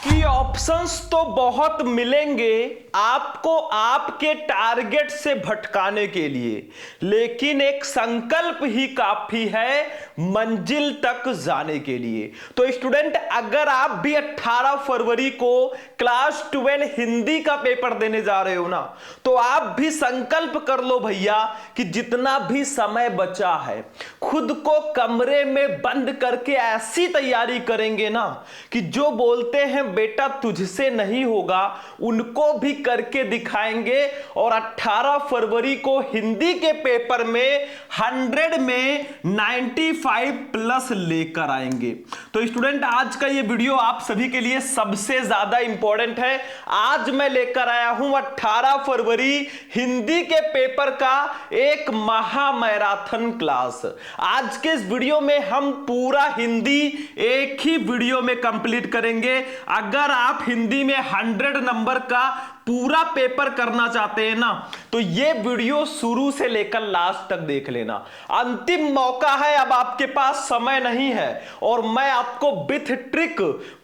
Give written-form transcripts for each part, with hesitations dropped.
कि ऑप्शंस तो बहुत मिलेंगे आपको आपके टारगेट से भटकाने के लिए, लेकिन एक संकल्प ही काफी है मंजिल तक जाने के लिए। तो स्टूडेंट, अगर आप भी 18 फरवरी को क्लास 12 हिंदी का पेपर देने जा रहे हो ना, तो आप भी संकल्प कर लो भैया कि जितना भी समय बचा है खुद को कमरे में बंद करके ऐसी तैयारी करेंगे ना कि जो बोलते हैं बेटा तुझसे नहीं होगा उनको भी करके दिखाएंगे और 18 फरवरी को हिंदी के पेपर में 100 में 95 प्लस लेकर आएंगे। तो स्टूडेंट, आज का ये वीडियो आप सभी के लिए सबसे ज्यादा इंपॉर्टेंट है। आज मैं लेकर आया हूं 18 फरवरी हिंदी के पेपर का एक महा मैराथन क्लास। आज के इस वीडियो में हम पूरा हिंदी एक ही वीडियो में कंप्लीट करेंगे। अगर आप हिंदी में 100 नंबर का पूरा पेपर करना चाहते हैं ना, तो ये वीडियो शुरू से लेकर लास्ट तक देख लेना। अंतिम मौका है, अब आपके पास समय नहीं है और मैं आपको विथ ट्रिक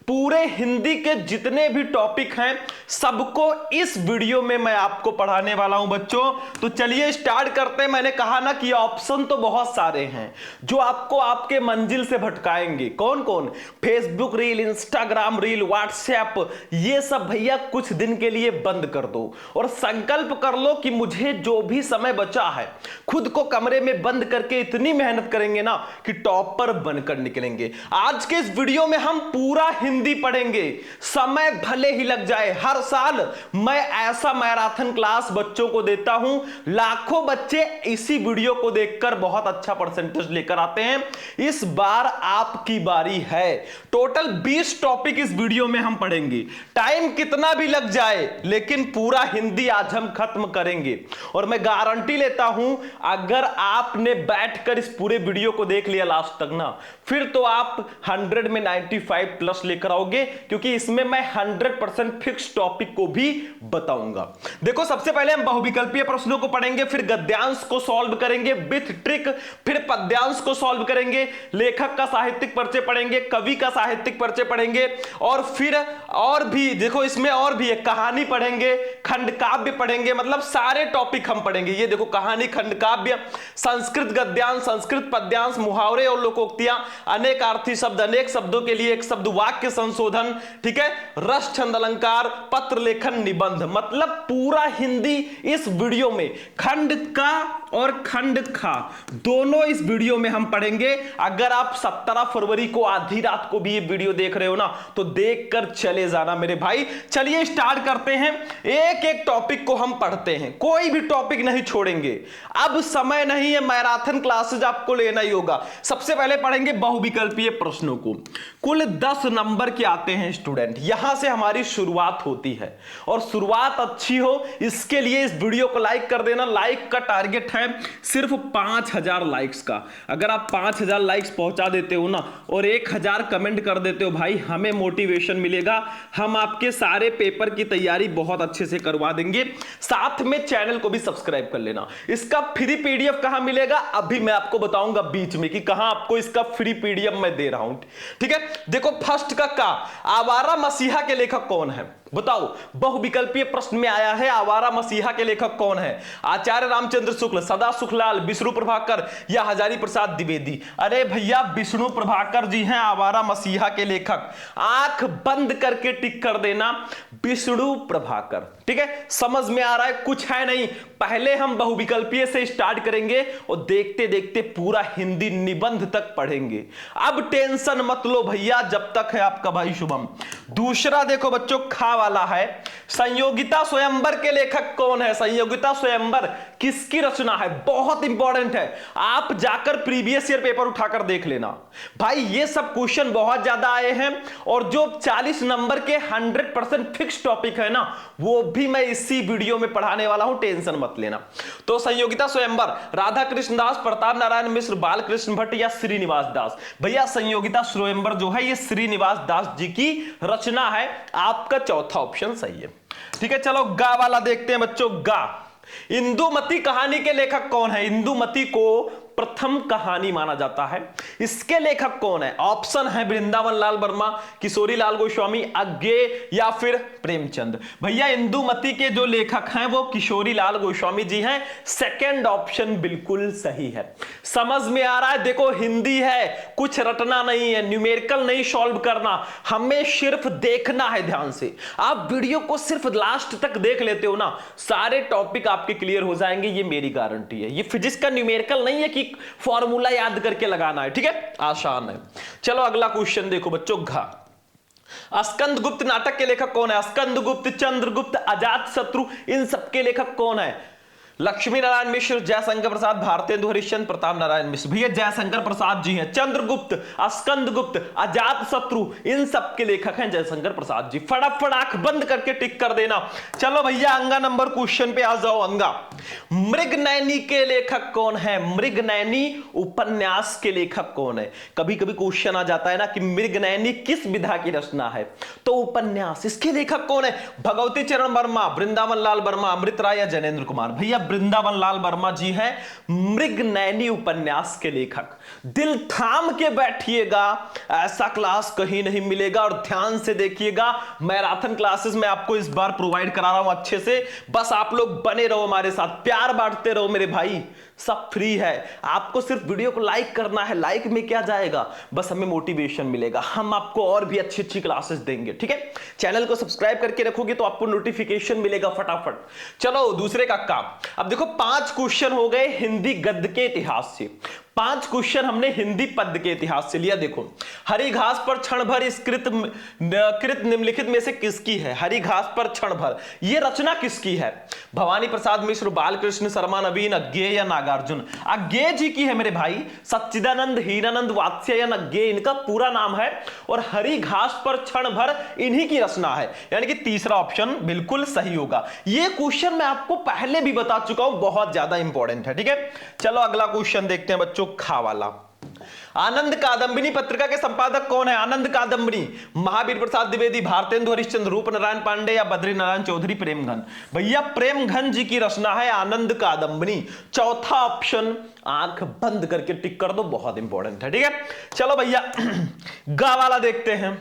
पूरे हिंदी के जितने भी टॉपिक हैं सबको इस वीडियो में मैं आपको पढ़ाने वाला हूं बच्चों। तो चलिए स्टार्ट करते हैं। मैंने कहा ना कि ऑप्शन तो बहुत सारे हैं जो आपको आपके मंजिल से भटकाएंगे। कौन कौन? Facebook reel, Instagram reel, WhatsApp, ये सब भैया कुछ दिन के लिए बंद कर दो और संकल्प कर लो कि मुझे जो भी समय बचा है खुद को कमरे में बंद करके इतनी मेहनत करेंगे ना कि टॉपर बनकर निकलेंगे। आज के इस वीडियो में हम पूरा हिंदी पढ़ेंगे, समय भले ही लग जाए। हर साल मैं ऐसा मैराथन क्लास बच्चों को देता हूं, लाखों बच्चे इसी वीडियो को देखकर बहुत अच्छा परसेंटेज लेकर आते हैं। इस बार आपकी बारी है। टोटल 20 टॉपिक इस वीडियो में हम पढ़ेंगे। टाइम कितना भी लग जाए लेकिन पूरा हिंदी आज हम खत्म करेंगे और मैं गारंटी लेता हूं अगर आपने बैठकर इस पूरे वीडियो को देख लिया लास्ट तक ना, फिर तो आप 100 में 95 प्लस लेकर आओगे, क्योंकि इसमें मैं 100% फिक्स टॉपिक को भी बताऊंगा। देखो, सबसे पहले हम बहुविकल्पीय प्रश्नों को पढ़ेंगे, फिर गद्यांश को सॉल्व करेंगे विथ ट्रिक, फिर पद्यांश को सॉल्व करेंगे, लेखक का साहित्यिक परिचय पढ़ेंगे, कवि का साहित्यिक परिचय पढ़ेंगे और फिर और भी देखो इसमें और भी एक कहानी पढ़ेंगे, खंड काव्य पढ़ेंगे। मतलब सारे टॉपिक हम पढ़ेंगे। ये देखो, कहानी, खंड काव्य, संस्कृत गद्यांश, संस्कृत पद्यांश, मुहावरे और लोकोक्तियां, अनेक अर्थी शब्द, अनेक शब्दों के लिए एक शब्द वाक्य संशोधन, ठीक है, रस, छंद, अलंकार, पत्र लेखन, निबंध। मतलब पूरा हिंदी इस वीडियो में, खंड का और खंड खा दोनों इस वीडियो में हम पढ़ेंगे। अगर आप 17 फरवरी को आधी रात को भी ये वीडियो देख रहे हो ना, तो देखकर चले जाना मेरे भाई। चलिए स्टार्ट करते हैं। एक एक टॉपिक को हम पढ़ते हैं, कोई भी टॉपिक नहीं छोड़ेंगे। अब समय नहीं है, मैराथन क्लासेस आपको लेना ही होगा। सबसे पहले पढ़ेंगे बहुविकल्पीय प्रश्नों को। कुल 10 नंबर के आते हैं स्टूडेंट, यहां से हमारी शुरुआत होती है और शुरुआत अच्छी हो इसके लिए इस वीडियो को लाइक कर देना। लाइक का टारगेट है सिर्फ 5000 लाइक्स का। अगर आप 5000 लाइक्स पहुंचा देते हो ना और 1000 कमेंट कर देते हो भाई, हमें मोटिवेशन मिलेगा, हम आपके सारे पेपर की तैयारी बहुत अच्छे से करवा देंगे। साथ में चैनल को भी सब्सक्राइब कर लेना। इसका फ्री पीडीएफ कहां मिलेगा अभी मैं आपको बताऊंगा बीच में कि कहां आपको इसका फ्री पीडीएफ मैं दे रहा हूं, ठीक है। देखो, फर्स्ट का आवारा मसीहा के लेखक कौन है बताओ। बहुविकल्पीय प्रश्न में आया है आवारा मसीहा के लेखक कौन है? आचार्य रामचंद्र शुक्ल, सदा सुखलाल, विष्णु प्रभाकर या हजारी प्रसाद द्विवेदी? अरे भैया, विष्णु प्रभाकर जी हैं आवारा मसीहा के लेखक। आंख बंद करके टिक कर देना, विष्णु प्रभाकर, ठीक है। समझ में आ रहा है? कुछ है नहीं। पहले हम बहुविकल्पीय से स्टार्ट करेंगे और देखते देखते पूरा हिंदी निबंध तक पढ़ेंगे। अब टेंशन मत लो भैया, जब तक है आपका भाई शुभम। दूसरा देखो बच्चों, खा वाला है, संयोगिता स्वयंवर के लेखक कौन है? संयोगिता स्वयंवर किसकी रचना है? बहुत इंपॉर्टेंट है, आप जाकर प्रीवियस ईयर पेपर उठाकर देख लेना भाई। ये सब क्वेश्चन बहुत ज्यादा आए हैं और जो 40 नंबर के 100% फिक्स टॉपिक है ना, वो भी मैं इसी वीडियो में पढ़ाने वाला हूं, टेंशन मत लेना। तो संयोगिता स्वयंवर, राधा कृष्ण दास, प्रताप नारायण मिश्र, बालकृष्ण भट्ट या श्रीनिवास दास? भैया, संयोगिता स्वयंवर जो है ये श्रीनिवास दास जी की रचना है। आपका चौथा ऑप्शन सही है, ठीक है। चलो गा वाला देखते हैं बच्चों। गा, इंदुमती कहानी के लेखक कौन है? इंदुमती को प्रथम कहानी माना जाता है। इसके लेखक कौन है? ऑप्शन है वृंदावन लाल वर्मा, किशोरी लाल गोस्वामी, अज्ञेय या फिर प्रेमचंद। भैया इंदुमती के जो लेखक हैं वो किशोरी लाल गोस्वामी जी हैं। सेकंड ऑप्शन बिल्कुल सही है। समझ में आ रहा है? देखो हिंदी है, कुछ रटना नहीं है, न्यूमेरिकल नहीं सॉल्व करना, हमें सिर्फ देखना है ध्यान से। आप वीडियो को सिर्फ लास्ट तक देख लेते हो ना, सारे टॉपिक आपके क्लियर हो जाएंगे, ये मेरी गारंटी है। ये फिजिक्स का न्यूमेरिकल नहीं है कि फॉर्मूला याद करके लगाना है, ठीक है, आसान है। चलो अगला क्वेश्चन देखो बच्चों, घा। स्कंदगुप्त नाटक के लेखक कौन है? स्कंदगुप्त, चंद्रगुप्त, अजातशत्रु, इन सबके लेखक कौन है? लक्ष्मी नारायण मिश्र, जयशंकर प्रसाद, भारतेंदु हरिश्चंद्र, प्रताप नारायण मिश्र। भैया जयशंकर प्रसाद जी हैं। चंद्रगुप्त, स्कंदगुप्त, अजातशत्रु, इन सब के लेखक हैं जयशंकर प्रसाद जी। फटाफट आंख बंद करके टिक कर देना। चलो भैया अंगा नंबर क्वेश्चन पे आ जाओ। अंगा, मृगनयनी के लेखक कौन है? मृगनयनी उपन्यास के लेखक कौन है? कभी कभी क्वेश्चन आ जाता है ना कि मृगनयनी किस विधा की रचना है, तो उपन्यास। इसके लेखक कौन है? भगवती चरण वर्मा, वृंदावन लाल वर्मा, अमृत राय या जैनेन्द्र कुमार। भैया वृंदावन लाल वर्मा जी हैं मृगनयनी उपन्यास के लेखक। दिल थाम के बैठिएगा, ऐसा क्लास कहीं नहीं मिलेगा, और ध्यान से देखिएगा। मैराथन क्लासेस में आपको इस बार प्रोवाइड करा रहा हूं अच्छे से, बस आप लोग बने रहो हमारे साथ, प्यार बांटते रहो मेरे भाई, सब फ्री है। आपको सिर्फ वीडियो को लाइक करना है, लाइक में क्या जाएगा, बस हमें मोटिवेशन मिलेगा, हम आपको और भी अच्छी अच्छी क्लासेस देंगे, ठीक है। चैनल को सब्सक्राइब करके रखोगे तो आपको नोटिफिकेशन मिलेगा फटाफट। चलो दूसरे का काम। अब देखो 5 क्वेश्चन हो गए हिंदी गद्य के इतिहास से, 5 क्वेश्चन हमने हिंदी पद्य के इतिहास से लिया। देखो, हरी घास पर क्षण भर इस कृत निम्नलिखित में से किसकी है? हरी घास पर क्षण भर, यह रचना किसकी है? भवानी प्रसाद मिश्र, बालकृष्ण शर्मा नवीन, अज्ञेय या नागार्जुन? अज्ञेय जी की है मेरे भाई। सच्चिदानंद हीरानंद वात्स्यायन अज्ञेय इनका पूरा नाम है, और हरी घास पर क्षण भर इन्हीं की रचना है, यानी कि तीसरा ऑप्शन बिल्कुल सही होगा। यह क्वेश्चन मैं आपको पहले भी बता चुका हूं, बहुत ज्यादा इंपॉर्टेंट है, ठीक है। चलो अगला क्वेश्चन देखते हैं बच्चों, खा वाला। आनंद कादंबिनी पत्रिका के संपादक कौन है? आनंद कादंबिनी, महावीर प्रसाद द्विवेदी, भारतेंदु हरिश्चंद्र, रूप नारायण पांडे या बद्री नारायण चौधरी, प्रेमघन? भैया प्रेमघन जी की रचना है आनंद कादंबिनी। चौथा ऑप्शन आंख बंद करके टिक कर दो, बहुत इंपॉर्टेंट है, ठीक है। चलो भैया गा वाला देखते हैं।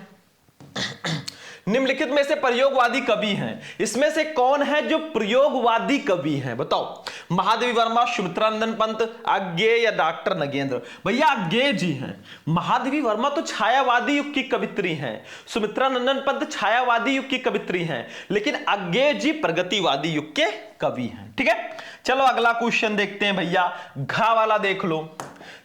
निम्नलिखित में से प्रयोगवादी कवि हैं, इसमें से कौन है जो प्रयोगवादी कवि हैं? बताओ। महादेवी वर्मा, सुमित्रानंदन पंत, अज्ञेय या डॉक्टर नगेंद्र? भैया अज्ञेय जी हैं। महादेवी वर्मा तो छायावादी युग की कवित्री हैं, सुमित्रानंदन पंत छायावादी युग की कवित्री हैं, लेकिन अज्ञेय जी प्रगतिवादी युग के कवि हैं, ठीक है। चलो अगला क्वेश्चन देखते हैं भैया, घा वाला देख लो।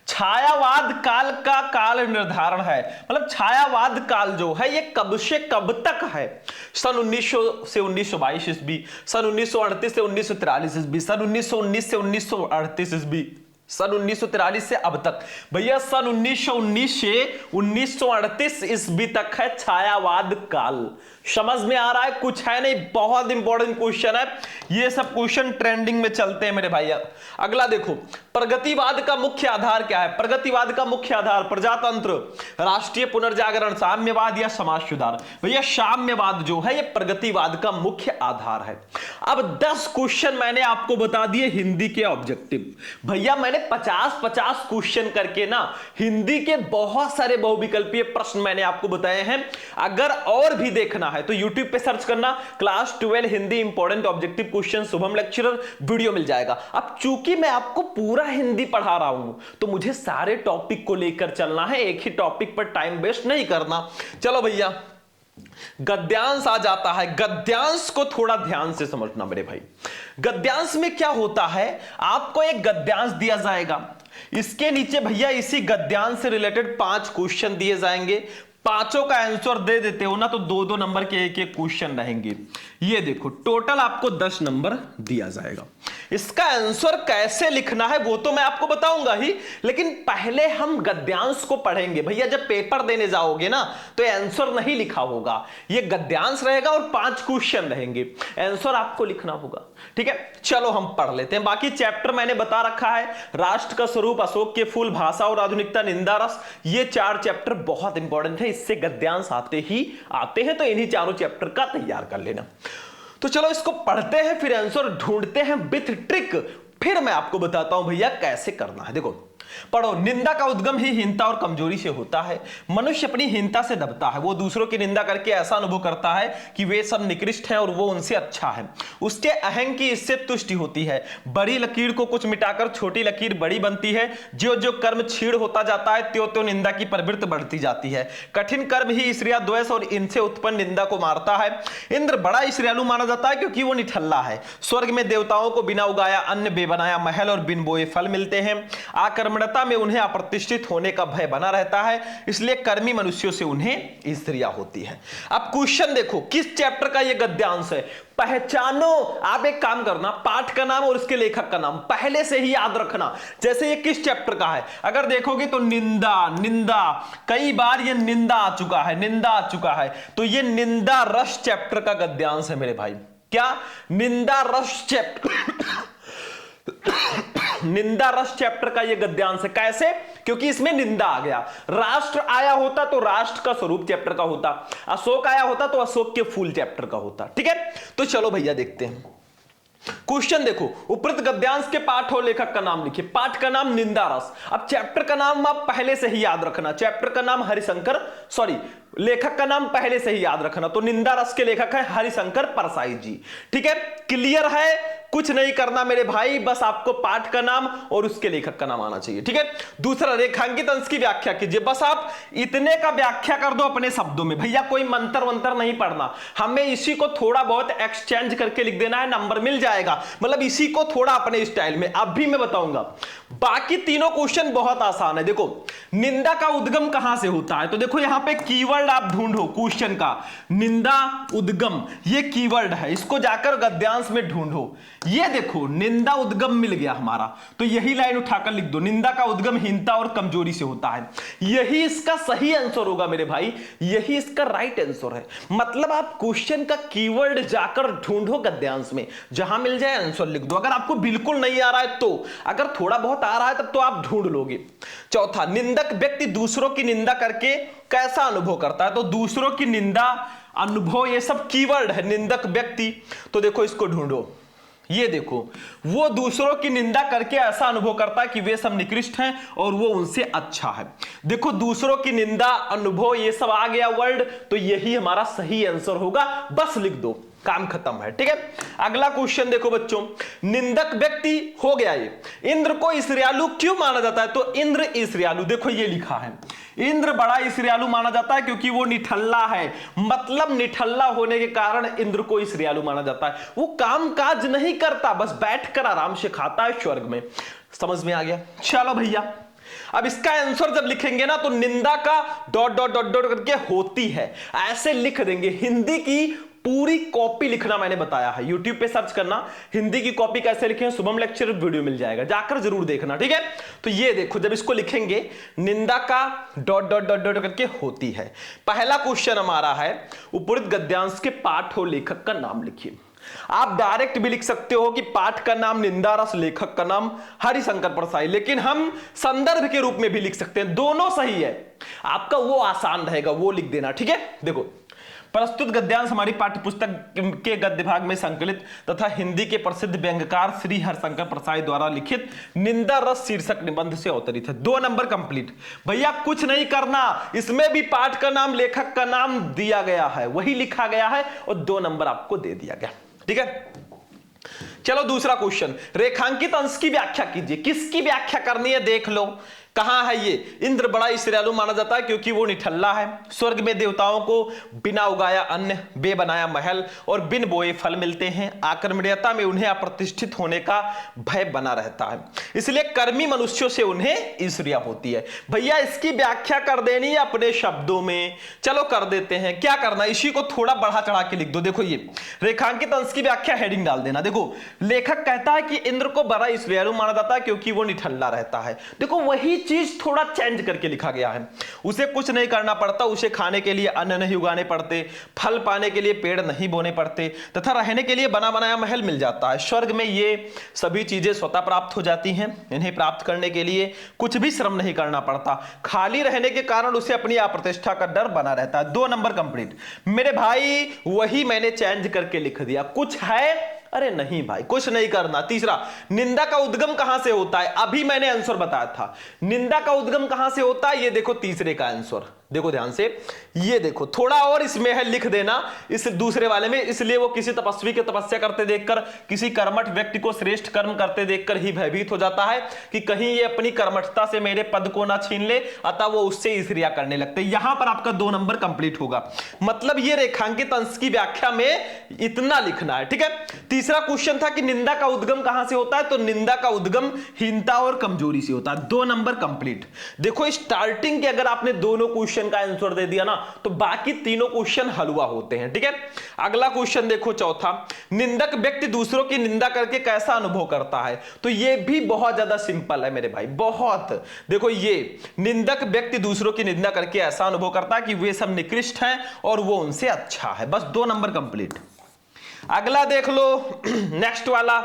छायावाद काल का काल निर्धारण है, मतलब छायावाद काल जो है ये कब से कब तक है? सन 1900 से 1922 ईस्वी, सन 1938 से 1943 ईस्वी, सन 1919 से 1938 ईस्वी, सन 1943 से अब तक। भैया सन 1919 से 1938 ईस्वी तक है छायावाद काल। समझ में आ रहा है? कुछ है नहीं, बहुत इंपॉर्टेंट क्वेश्चन है, ये सब क्वेश्चन ट्रेंडिंग में चलते हैं मेरे भैया। अगला देखो, प्रगतिवाद का मुख्य आधार क्या है? प्रगतिवाद का मुख्य आधार प्रजातंत्र, राष्ट्रीय पुनर्जागरण, साम्यवाद या समाज सुधार? भैया साम्यवाद जो है ये प्रगतिवाद का मुख्य आधार है। अब 10 क्वेश्चन मैंने आपको बता दिए हिंदी के ऑब्जेक्टिव। भैया मैंने 50-50 क्वेश्चन करके ना हिंदी के बहुत सारे बहुविकल्पीय प्रश्न मैंने आपको बताए हैं। अगर और भी देखना है तो YouTube पे सर्च करना, class 12 Hindi important objective question Shubham lecturer, video मिल जाएगा। अब चूंकि मैं आपको पूरा हिंदी पढ़ा रहा हूं तो मुझे सारे टॉपिक को लेकर चलना है, एक ही टॉपिक पर टाइम वेस्ट नहीं करना। चलो भैया गद्यांश आ जाता है। गद्यांश को थोड़ा ध्यान से समझना मेरे भाई। गद्यांश में क्या होता है, आपको एक गद्यांश दिया जाएगा, इसके नीचे भैया इसी गद्यांश से रिलेटेड 5 क्वेश्चन दिए जाएंगे। पांचों का आंसर दे देते हो ना तो 2-2 नंबर के एक एक क्वेश्चन रहेंगे। ये देखो टोटल आपको 10 नंबर दिया जाएगा। इसका आंसर कैसे लिखना है वो तो मैं आपको बताऊंगा ही, लेकिन पहले हम गद्यांश को पढ़ेंगे। भैया जब पेपर देने जाओगे ना तो आंसर नहीं लिखा होगा, ये गद्यांश रहेगा और 5 क्वेश्चन रहेंगे, आंसर आपको लिखना होगा, ठीक है। चलो हम पढ़ लेते हैं। बाकी चैप्टर मैंने बता रखा है, राष्ट्र का स्वरूप, अशोक के फूल, भाषा और आधुनिकता, निंदा रस, ये 4 चैप्टर बहुत इंपॉर्टेंट है, इससे गद्यांश आते हैं तो इन्हीं चारों चैप्टर का तैयार कर लेना। तो चलो इसको पढ़ते हैं, फिर आंसर ढूंढते हैं विथ ट्रिक, फिर मैं आपको बताता हूं भैया कैसे करना है। देखो पढ़ो, निंदा का उद्गम ही हीनता और कमजोरी से होता है। मनुष्य अपनी हीनता से दबता है, वो दूसरों की निंदा करके ऐसा अनुभव करता है कि वे सब निकृष्ट हैं और वो उनसे अच्छा है। उसके अहंग की इससे तुष्टि होती है। बड़ी लकीर को कुछ मिटाकर छोटी लकीर बड़ी बनती है। जो जो कर्म छीड़ होता जाता है त्यों त्यों निंदा की प्रवृत्ति बढ़ती जाती है। कठिन कर्म ही ईर्ष्या द्वेष और इनसे उत्पन्न निंदा को मारता है। इंद्र बड़ा ईर्ष्यालु माना जाता है क्योंकि वो निठल्ला है। स्वर्ग में देवताओं को बिना उगाया अन्न, बेबनाया महल और बिन बोए फल मिलते हैं। आक्रमणता में उन्हें अप्रतिष्ठित होने का भय बना रहता है, इसलिए कर्मी मनुष्यों से उन्हें ईर्ष्या होती है। अब क्वेश्चन देखो, किस चैप्टर का यह गद्यांश है? पहचानो। आप एक काम करना, पाठ का नाम और इसके लेखक का नाम पहले से ही याद रखना। जैसे ये किस चैप्टर का है, अगर देखोगे तो निंदा, निंदा कई बार ये निंदा आ चुका है, निंदा आ चुका है, तो ये निंदा रस चैप्टर का गद्यांश है मेरे भाई। क्या? निंदा रस चैप्टर निंदा रस चैप्टर का यह गद्यांश है। कैसे? क्योंकि इसमें निंदा आ गया। राष्ट्र आया होता तो राष्ट्र का स्वरूप चैप्टर का होता, अशोक आया होता तो अशोक के फूल चैप्टर का होता। ठीक है, तो चलो भैया देखते हैं क्वेश्चन। देखो, उपरोक्त गद्यांश के पाठ और लेखक का नाम लिखिए। पाठ का नाम निंदा रस। अब चैप्टर का नाम आप पहले से ही याद रखना। चैप्टर का नाम हरिशंकर, सॉरी लेखक का नाम पहले से ही याद रखना। तो निंदा रस के लेखक है हरिशंकर परसाई जी। ठीक है, क्लियर है? कुछ नहीं करना मेरे भाई, बस आपको पाठ का नाम और उसके लेखक का नाम आना चाहिए। ठीक है, दूसरा, रेखांकित अंश की व्याख्या कीजिए। बस आप इतने का व्याख्या कर दो अपने शब्दों में। भैया कोई मंत्र वंत्र नहीं पढ़ना, हमें इसी को थोड़ा बहुत एक्सचेंज करके लिख देना है, नंबर मिल जाएगा। मतलब इसी को थोड़ा अपने स्टाइल में। अब भी मैं बताऊंगा, बाकी तीनों क्वेश्चन बहुत आसान है। देखो, निंदा का उद्गम कहां से होता है, तो देखो यहां पे कीवर्ड आप ढूंढो क्वेश्चन का, निंदा उद्गम, ये कीवर्ड है, इसको जाकर गद्यांश में ढूंढो। ये देखो, निंदा उद्गम मिल गया हमारा, तो यही लाइन उठाकर लिख दो, निंदा का उद्गम हीनता और कमजोरी से होता है। यही इसका सही आंसर होगा मेरे भाई, यही इसका राइट आंसर है। मतलब आप क्वेश्चन का कीवर्ड जाकर ढूंढो गद्यांश में, जहां मिल जाए आंसर लिख दो। अगर आपको बिल्कुल नहीं आ रहा है तो, अगर थोड़ा बहुत आ रहा है तब तो आप ढूंढ लोगे। चौथा, निंदक व्यक्ति दूसरों की निंदा करके कैसा अनुभव करता है, तो दूसरों की निंदा, अनुभव, ये सब कीवर्ड है। निंदक व्यक्ति, तो देखो इसको ढूंढो। ये देखो, वो दूसरों की निंदा करके ऐसा अनुभव करता है कि वे सब निकृष्ट हैं और वो उनसे अच्छा है। देखो, दूसरों की निंदा, अनुभव, ये सब आ गया वर्ड, तो यही हमारा सही आंसर होगा। बस लिख दो, काम खत्म है। ठीक है, अगला क्वेश्चन देखो बच्चों, निंदक व्यक्ति हो गया ये। इंद्र को ईर्ष्यालु क्यों माना जाता है, तो इंद्र ईर्ष्यालु, देखो ये लिखा है, इंद्र बड़ा ईर्ष्यालु माना जाता है क्योंकि वो निठल्ला है। मतलब निठल्ला होने के कारण इंद्र को ईर्ष्यालु माना जाता है। वो काम काज नहीं करता, बस बैठकर आराम से खाता है स्वर्ग में। समझ में आ गया? चलो भैया, अब इसका आंसर जब लिखेंगे ना, तो निंदा का डॉट डॉट डॉट डॉट करके होती है, ऐसे लिख देंगे। हिंदी की पूरी कॉपी लिखना मैंने बताया है, YouTube पे सर्च करना, हिंदी की कॉपी कैसे लिखें, शुभम लेक्चर वीडियो मिल जाएगा, जाकर जरूर देखना। ठीक है, तो ये देखो, जब इसको लिखेंगे, निंदा का डॉट डॉट डॉट डॉट करके होती है। पहला क्वेश्चन हमारा है, उपरोक्त गद्यांश के पाठ और लेखक का नाम लिखिए। आप डायरेक्ट भी लिख सकते हो कि पाठ का नाम निंदा रस, लेखक का नाम हरिशंकर परसाई, लेकिन हम संदर्भ के रूप में भी लिख सकते हैं, दोनों सही है। आपका वो आसान रहेगा, वो लिख देना। ठीक है, देखो, प्रस्तुत गद्यांश हमारी पाठ्यपुस्तक के गद्य भाग में संकलित तथा हिंदी के प्रसिद्ध व्यंग्यकार श्री हरिशंकर परसाई द्वारा लिखित निंदा रस शीर्षक निबंध से अवतरित है। 2 नंबर कंप्लीट। भैया कुछ नहीं करना, इसमें भी पाठ का नाम, लेखक का नाम दिया गया है, वही लिखा गया है और 2 नंबर आपको दे दिया गया। ठीक है, चलो दूसरा क्वेश्चन, रेखांकित अंश की व्याख्या कीजिए। किसकी व्याख्या करनी है देख लो, कहां है ये। इंद्र बड़ा ईर्ष्यालु माना जाता है क्योंकि वो निठल्ला है। स्वर्ग में देवताओं को बिना उगाया अन्न, बेबनाया महल और बिन बोए फल मिलते हैं। आक्रमणीयता में उन्हें अप्रतिष्ठित होने का भय बना रहता है, इसलिए कर्मी मनुष्यों से उन्हें ईर्ष्या होती है। भैया इसकी व्याख्या कर देनी है अपने शब्दों में, चलो कर देते हैं। क्या करना, इसी को थोड़ा बढ़ा चढ़ा के लिख दो। देखो, ये रेखांकित अंश की व्याख्या हेडिंग डाल देना। देखो, लेखक कहता है कि इंद्र को बड़ा ईर्ष्यालु माना जाता है क्योंकि वो निठल्ला रहता है। देखो, वही चीज थोड़ा चेंज करके लिखा गया है। उसे कुछ नहीं करना पड़ता, उसे खाने के लिए अन्न नहीं उगाने पड़ते, फल पाने के लिए पेड़ नहीं बोने पड़ते तथा रहने के लिए बना बनाया महल मिल जाता है। स्वर्ग में ये सभी चीजें स्वतः प्राप्त हो जाती हैं। इन्हें प्राप्त करने के लिए कुछ भी श्रम नहीं करना पड़ता। खाली रहने के कारण उसे अपनी अप्रतिष्ठा का डर बना रहता है। 2 नंबर कंप्लीट। मेरे भाई वही मैंने चेंज करके लिख दिया, कुछ है अरे नहीं भाई, कुछ नहीं करना। तीसरा, निंदा का उद्गम कहां से होता है? अभी मैंने आंसर बताया था, निंदा का उद्गम कहां से होता है। ये देखो तीसरे का आंसर, देखो ध्यान से, ये देखो थोड़ा और इसमें है, लिख देना इस दूसरे वाले में। इसलिए वो किसी तपस्वी के तपस्या करते देखकर, किसी कर्मठ व्यक्ति को श्रेष्ठ कर्म करते देखकर ही भयभीत हो जाता है कि कहीं ये अपनी कर्मठता से मेरे पद को ना छीन ले, अतः वो उससे ईर्ष्या करने लगते। यहां पर आपका 2 नंबर कंप्लीट होगा। मतलब ये रेखांकित अंश की व्याख्या में इतना लिखना है, ठीक है। तीसरा क्वेश्चन था कि निंदा का उद्गम कहां से होता है, तो निंदा का उद्गम हीनता और कमजोरी से होता है। 2 नंबर कंप्लीट। देखो स्टार्टिंग के अगर आपने दोनों क्वेश्चन का आंसर दे दिया ना, तो बाकी तीनों क्वेश्चन हलवा होते हैं, ठीक है। अगला क्वेश्चन देखो चौथा, निंदक व्यक्ति दूसरों की निंदा करके कैसा अनुभव करता है। तो ये भी बहुत ज्यादा सिंपल है मेरे भाई, बहुत। देखो ये निंदक व्यक्ति दूसरों की निंदा करके ऐसा अनुभव करता है कि वे सब निकृष्ट हैं और वो उनसे अच्छा है। बस 2 नंबर कंप्लीट। अगला देख लो नेक्स्ट वाला,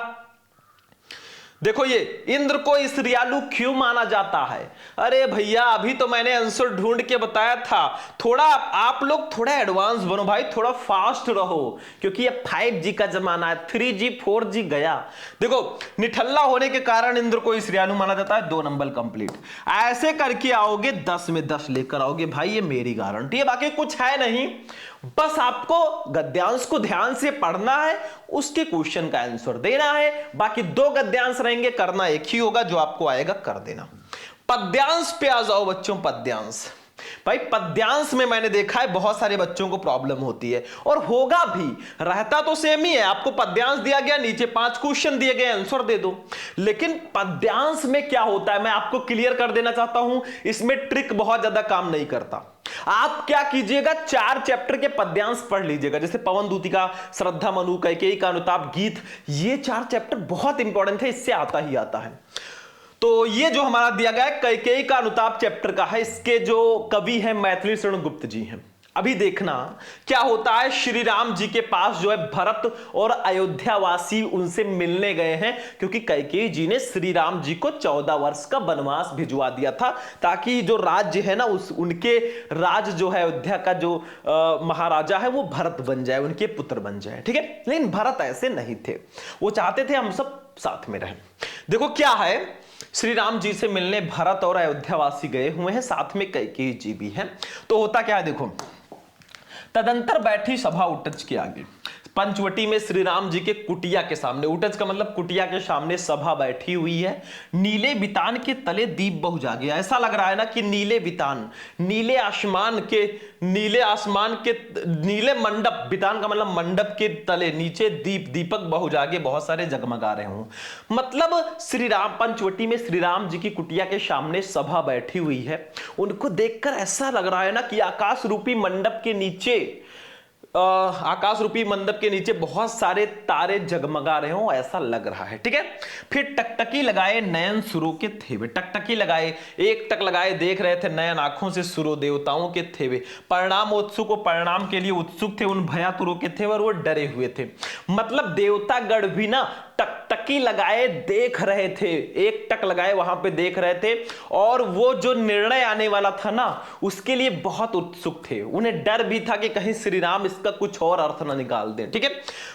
देखो ये, इंद्र को ईर्ष्यालु क्यों माना जाता है। अरे भैया अभी तो मैंने आंसर ढूंढ के बताया था। थोड़ा आप लोग थोड़ा एडवांस बनो भाई, थोड़ा फास्ट रहो, क्योंकि ये 5G का जमाना है, 3G 4G गया। देखो निठल्ला होने के कारण इंद्र को ईर्ष्यालु माना जाता है। 2 नंबर कंप्लीट। ऐसे करके आओगे 10 में 10 लेकर आओगे भाई, ये मेरी गारंटी है। बाकी कुछ है नहीं, बस आपको गद्यांश को ध्यान से पढ़ना है, उसके क्वेश्चन का आंसर देना है। बाकी 2 गद्यांश रहेंगे, करना एक ही होगा, जो आपको आएगा कर देना। पद्यांश पे आ जाओ बच्चों। पद्यांश भाई, पद्यांश में मैंने देखा है बहुत सारे बच्चों को प्रॉब्लम होती है, और होगा भी, रहता तो सेम ही है। आपको पद्यांश दिया गया, नीचे 5 क्वेश्चन दिए गए, आंसर दे दो। लेकिन पद्यांश में क्या होता है मैं आपको क्लियर कर देना चाहता हूं, इसमें ट्रिक बहुत ज्यादा काम नहीं करता। आप क्या कीजिएगा, 4 चैप्टर के पद्यांश पढ़ लीजिएगा, जैसे पवन दूतिका, श्रद्धा मनु, कैकेयी का अनुताप, गीत। ये 4 चैप्टर बहुत इंपॉर्टेंट है, इससे आता ही आता है। तो ये जो हमारा दिया गया है कैकेयी का अनुताप चैप्टर का है, इसके जो कवि हैं मैथिली शरण गुप्त जी हैं। अभी देखना क्या होता है, श्री राम जी के पास जो है भरत और अयोध्यावासी उनसे मिलने गए हैं, क्योंकि कैकेयी जी ने श्री राम जी को 14 वर्ष का वनवास भिजवा दिया था, ताकि जो राज्य है ना उनके राज जो है अयोध्या का जो महाराजा है वो भरत बन जाए, उनके पुत्र बन जाए, ठीक है। लेकिन भरत ऐसे नहीं थे, वो चाहते थे हम सब साथ में रहें। देखो क्या है, श्री राम जी से मिलने भरत और अयोध्यावासी गए हुए हैं, साथ में कैकेयी जी भी हैं। तो होता क्या है देखो, तदंतर बैठी सभा उटज के आगे, पंचवटी में श्री राम जी के कुटिया के सामने, उटज का मतलब कुटिया के सामने सभा बैठी हुई है। नीले बितान के तले दीप बहु जागे। ऐसा लग रहा है ना कि नीले बितान, नीले आसमान के नीले मंडप, बितान का मतलब मंडप के तले नीचे दीपक बहु जागे, बहुत सारे जगमगा रहे हों। मतलब श्री राम, पंचवटी में श्री राम जी की कुटिया के सामने सभा बैठी हुई है। उनको देखकर ऐसा लग रहा है ना कि आकाश रूपी मंडप के नीचे बहुत सारे तारे जगमगा रहे हो, ऐसा लग रहा है, ठीक है। फिर टकटकी लगाए नयन सुरों के थेवे, टकटकी लगाए, एक टक लगाए, देख रहे थे नयन आंखों से सुरो देवताओं के थेवे। परिणाम उत्सुक, परिणाम के लिए उत्सुक थे, उन भयातुरों के थे और वो डरे हुए थे। मतलब देवतागण भी ना टकटकी लगाए देख रहे थे, एक टक लगाए वहां पे देख रहे थे, और वो जो निर्णय आने वाला था ना उसके लिए बहुत उत्सुक थे। उन्हें डर भी था कि कहीं श्री राम इसका कुछ और अर्थ ना निकाल दे, ठीक है।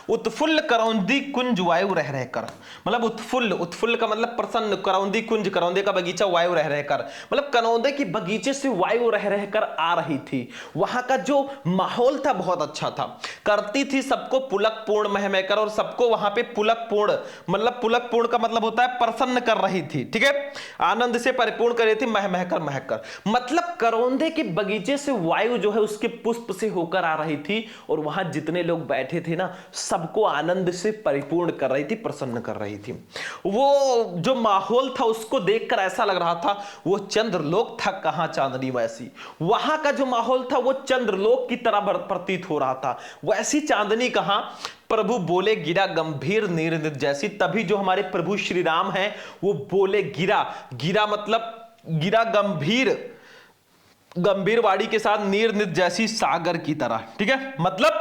उत्फुल्ल करौंदी कुंज वायु रह रहकर, मतलब उत्फुल्ल का मतलब प्रसन्न, करौंदी कुंज, करौंदे का बगीचा, वायु रह रहकर मतलब करौंदे की बगीचे से वायु रह रहकर आ रही थी। वहां का जो माहौल था बहुत अच्छा था, करती थी सबको पुलक पूर्ण महमहकर, और सबको वहां पे पुलक पूर्ण, मतलब पुलक पूर्ण का मतलब होता है प्रसन्न कर रही थी, ठीक है, आनंद से परिपूर्ण कर रही थी, महमहकर महकर। मतलब करौंदे के बगीचे से वायु जो है उसके पुष्प से होकर आ रही थी, और वहां जितने लोग बैठे थे ना सबको आनंद से परिपूर्ण कर रही थी, प्रसन्न कर रही थी। वो जो माहौल था उसको देखकर ऐसा लग रहा था वो चंद्रलोक था, कहां चांदनी वैसी। वहां का जो माहौल था वो चंद्रलोक की तरह प्रतीत हो रहा था, वैसी चांदनी कहां। प्रभु बोले गिरा गंभीर नीरनित जैसी, तभी जो हमारे प्रभु श्री राम हैं वो बोले गिरा मतलब गिरा गंभीर वाणी के साथ, नीरनित जैसी सागर की तरह, ठीक है। मतलब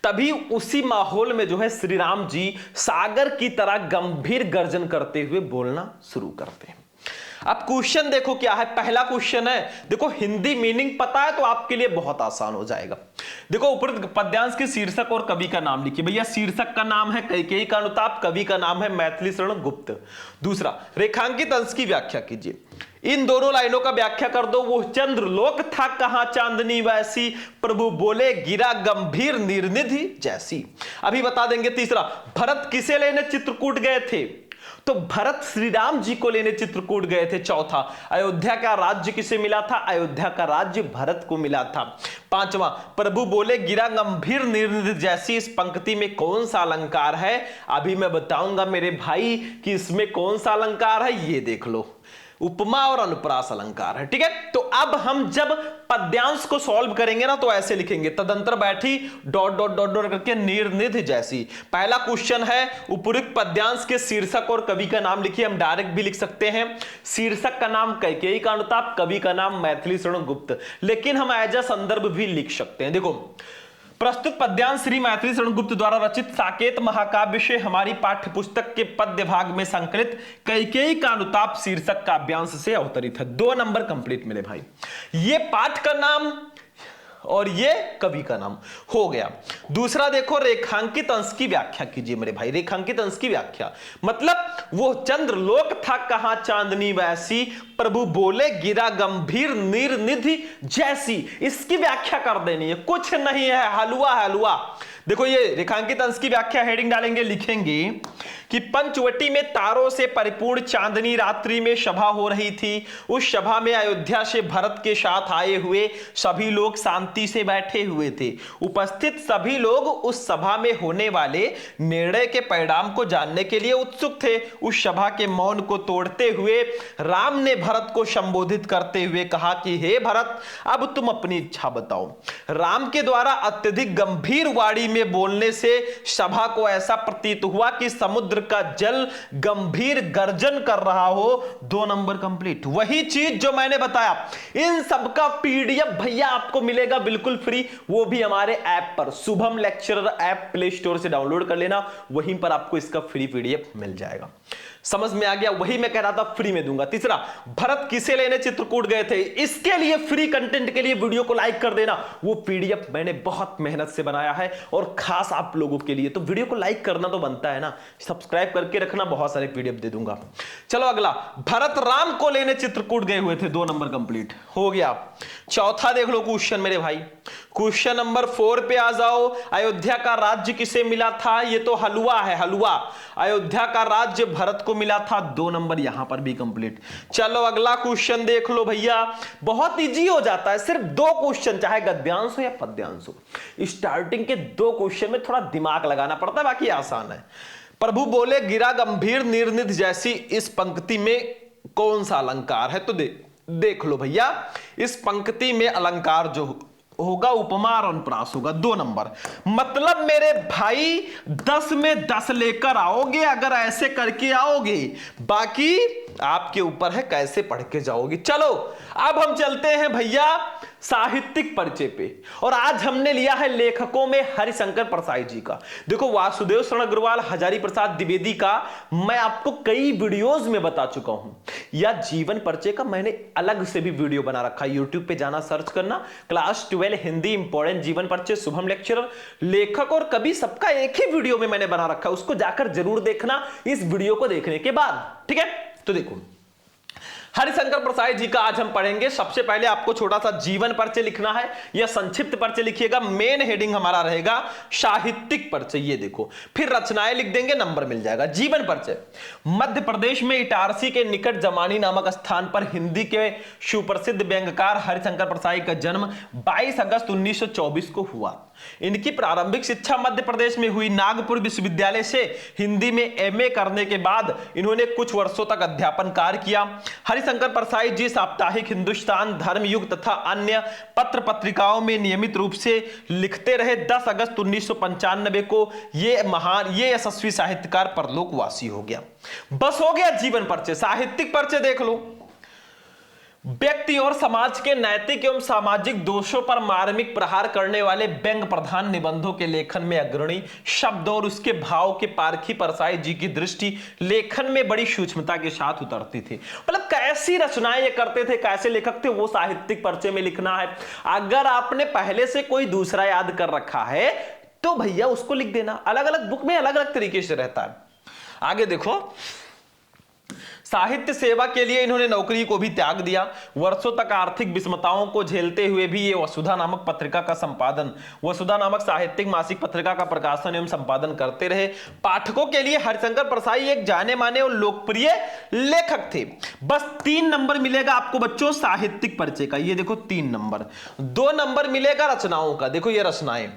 तभी उसी माहौल में जो है श्री राम जी सागर की तरह गंभीर गर्जन करते हुए बोलना शुरू करते हैं। अब क्वेश्चन देखो क्या है, पहला क्वेश्चन है, देखो हिंदी मीनिंग पता है तो आपके लिए बहुत आसान हो जाएगा। देखो ऊपर पद्यांश के शीर्षक और कवि का नाम लिखिए। भैया शीर्षक का नाम है कैकेयी का अनुताप, कवि का नाम है मैथिली शरण गुप्त। दूसरा, रेखांकित अंश की व्याख्या कीजिए। इन दोनों लाइनों का व्याख्या कर दो। वो चंद्रलोक था कहां चांदनी वैसी, प्रभु बोले गिरा गंभीर निर्निधि जैसी। अभी बता देंगे। तीसरा, भरत किसे लेने चित्रकूट गए थे, तो भरत श्री राम जी को लेने चित्रकूट गए थे। चौथा, अयोध्या का राज्य किसे मिला था, अयोध्या का राज्य भरत को मिला था। पांचवा, प्रभु बोले गिरा गंभीर निर्निधि जैसी, इस पंक्ति में कौन सा अलंकार है, अभी मैं बताऊंगा मेरे भाई कि इसमें कौन सा अलंकार है, ये देख लो, उपमा और अनुप्रास अलंकार है। ठीक है, तो अब हम जब पद्यांश को सॉल्व करेंगे ना तो ऐसे लिखेंगे, तदंतर बैठी डॉट डॉट डॉट डॉट करके निर्निधि जैसी। पहला क्वेश्चन है, उपयुक्त पद्यांश के शीर्षक और कवि का नाम लिखिए। हम डायरेक्ट भी लिख सकते हैं, शीर्षक का नाम कैकेयी का अनुताप, कवि का नाम मैथिली शरण गुप्त, लेकिन हम एज अ संदर्भ भी लिख सकते हैं। देखो, प्रस्तुत पद्यांश श्री मैथिली शरण गुप्त द्वारा रचित साकेत महाकाव्य से हमारी पाठ्य पुस्तक के पद्य भाग में संकलित कैकेयी का अनुताप शीर्षक काव्यांश से अवतरित है। 2 नंबर कंप्लीट मेरे भाई। ये पाठ का नाम और ये कवि का नाम हो गया। दूसरा देखो, रेखांकित अंश की व्याख्या कीजिए मेरे भाई। रेखांकित अंश की व्याख्या मतलब वो चंद्रलोक था कहां चांदनी वैसी, प्रभु बोले गिरा गंभीर निर्निधि जैसी, इसकी व्याख्या कर देनी है, कुछ नहीं है, हलवा हलवा। देखो ये रेखांकित अंश की व्याख्या हेडिंग डालेंगे, लिखेंगे कि पंचवटी में तारों से परिपूर्ण चांदनी रात्रि में सभा हो रही थी। उस सभा में अयोध्या से भरत के साथ आए हुए सभी लोग शांति से बैठे हुए थे। उपस्थित सभी लोग उस सभा में होने वाले निर्णय के परिणाम को जानने के लिए उत्सुक थे। उस सभा के मौन को तोड़ते हुए राम ने भरत को संबोधित करते हुए कहा कि हे भरत, अब तुम अपनी इच्छा बताओ। राम के द्वारा अत्यधिक गंभीर वाणी में बोलने से सभा को ऐसा प्रतीत हुआ कि समुद्र का जल गंभीर गर्जन कर रहा हो। 2 नंबर कंप्लीट। वही चीज जो मैंने बताया, इन सब का पीडीएफ भैया आपको मिलेगा बिल्कुल फ्री, वो भी हमारे ऐप पर, Shubham lecturer app play store से डाउनलोड कर लेना, वहीं पर आपको इसका फ्री पीडीएफ मिल जाएगा। समझ में आ गया? वही मैं कह रहा था, फ्री में दूंगा। तीसरा, भरत किसे लेने चित्रकूट गए थे, इसके लिए फ्री कंटेंट के लिए वीडियो को लाइक कर देना। वो पीडीएफ मैंने बहुत मेहनत से बनाया है और खास आप लोगों के लिए, तो वीडियो को लाइक करना तो बनता है ना, सब्सक्राइब करके रखना, बहुत सारे पीडीएफ दे दूंगा। चलो अगला, भरत राम को लेने चित्रकूट गए हुए थे। 2 नंबर कंप्लीट हो गया। चौथा देख लो क्वेश्चन मेरे भाई, क्वेश्चन नंबर 4 पे आ जाओ। अयोध्या का राज्य किसे मिला था, ये तो हलवा है, हलवा। अयोध्या का राज्य भरत को मिला था। 2 नंबर यहां पर भी कंप्लीट। चलो अगला क्वेश्चन देख लो भैया, बहुत इजी हो जाता है, सिर्फ 2 क्वेश्चन, चाहे गद्यांश हो या पद्यांश हो। स्टार्टिंग के 2 क्वेश्चन में थोड़ा दिमाग लगाना पड़ता है, बाकी आसान है। प्रभु बोले गिरा गंभीर निर्निधि जैसी, इस पंक्ति में कौन सा अलंकार है, तो देख लो भैया, इस पंक्ति में अलंकार जो होगा उपमा और अनुप्रास होगा। 2 नंबर। मतलब मेरे भाई 10 में 10 लेकर आओगे अगर ऐसे करके आओगे, बाकी आपके ऊपर है कैसे पढ़ के जाओगे। चलो अब हम चलते हैं भैया साहित्यिक परिचय पे, और आज हमने लिया है लेखकों में हरिशंकर परसाई जी का। देखो वासुदेव शरण अग्रवाल, हजारी प्रसाद द्विवेदी का मैं आपको कई वीडियोस में बता चुका हूं, या जीवन परिचय का मैंने अलग से भी वीडियो बना रखा है। यूट्यूब पे जाना, सर्च करना, क्लास 12 हिंदी इंपॉर्टेंट जीवन परिचय शुभम लेक्चरर, लेखक और कवि सबका एक ही वीडियो में मैंने बना रखा है, उसको जाकर जरूर देखना इस वीडियो को देखने के बाद। ठीक है, तो देखो हरिशंकर परसाई जी का आज हम पढ़ेंगे। सबसे पहले आपको छोटा सा जीवन परिचय लिखना है, या संक्षिप्त परिचय लिखिएगा। मेन हेडिंग हमारा रहेगा साहित्यिक परिचय, ये देखो, फिर रचनाएं लिख देंगे, नंबर मिल जाएगा। जीवन परिचय, मध्य प्रदेश में इटारसी के निकट जमानी नामक स्थान पर हिंदी के सुप्रसिद्ध व्यंग्यकार हरिशंकर परसाई का जन्म 22 अगस्त 1924 को हुआ। इनकी प्रारंभिक शिक्षा मध्य प्रदेश में हुई। नागपुर विश्वविद्यालय से हिंदी में एमए करने के बाद इन्होंने कुछ वर्षों तक अध्यापन कार्य किया। हरिशंकर परसाई जी साप्ताहिक हिंदुस्तान, धर्मयुग तथा अन्य पत्र पत्रिकाओं में नियमित रूप से लिखते रहे। 10 अगस्त 1995 को ये यशस्वी साहित्यकार परलोकवासी हो गया। बस हो गया जीवन परिचय। साहित्यिक परिचय देख लो, व्यक्ति और समाज के नैतिक एवं सामाजिक दोषों पर मार्मिक प्रहार करने वाले व्यंग प्रधान निबंधों के लेखन में अग्रणी, शब्द और उसके भाव के पारखी परसाई जी की दृष्टि लेखन में बड़ी सूक्ष्मता के साथ उतरती थी। मतलब कैसी रचनाएं ये करते थे, कैसे लेखक थे, वो साहित्यिक पर्चे में लिखना है। अगर आपने पहले से कोई दूसरा याद कर रखा है तो भैया उसको लिख देना, अलग अलग बुक में अलग अलग तरीके से रहता है। आगे देखो, साहित्य सेवा के लिए इन्होंने नौकरी को भी त्याग दिया। वर्षों तक आर्थिक विषमताओं को झेलते हुए भी ये वसुधा नामक पत्रिका का संपादन, वसुधा नामक साहित्यिक मासिक पत्रिका का प्रकाशन एवं संपादन करते रहे। पाठकों के लिए हरिशंकर परसाई एक जाने माने और लोकप्रिय लेखक थे। बस 3 नंबर मिलेगा आपको बच्चों साहित्यिक परिचय का, ये देखो 3 नंबर। 2 नंबर मिलेगा रचनाओं का, देखो ये रचनाएं।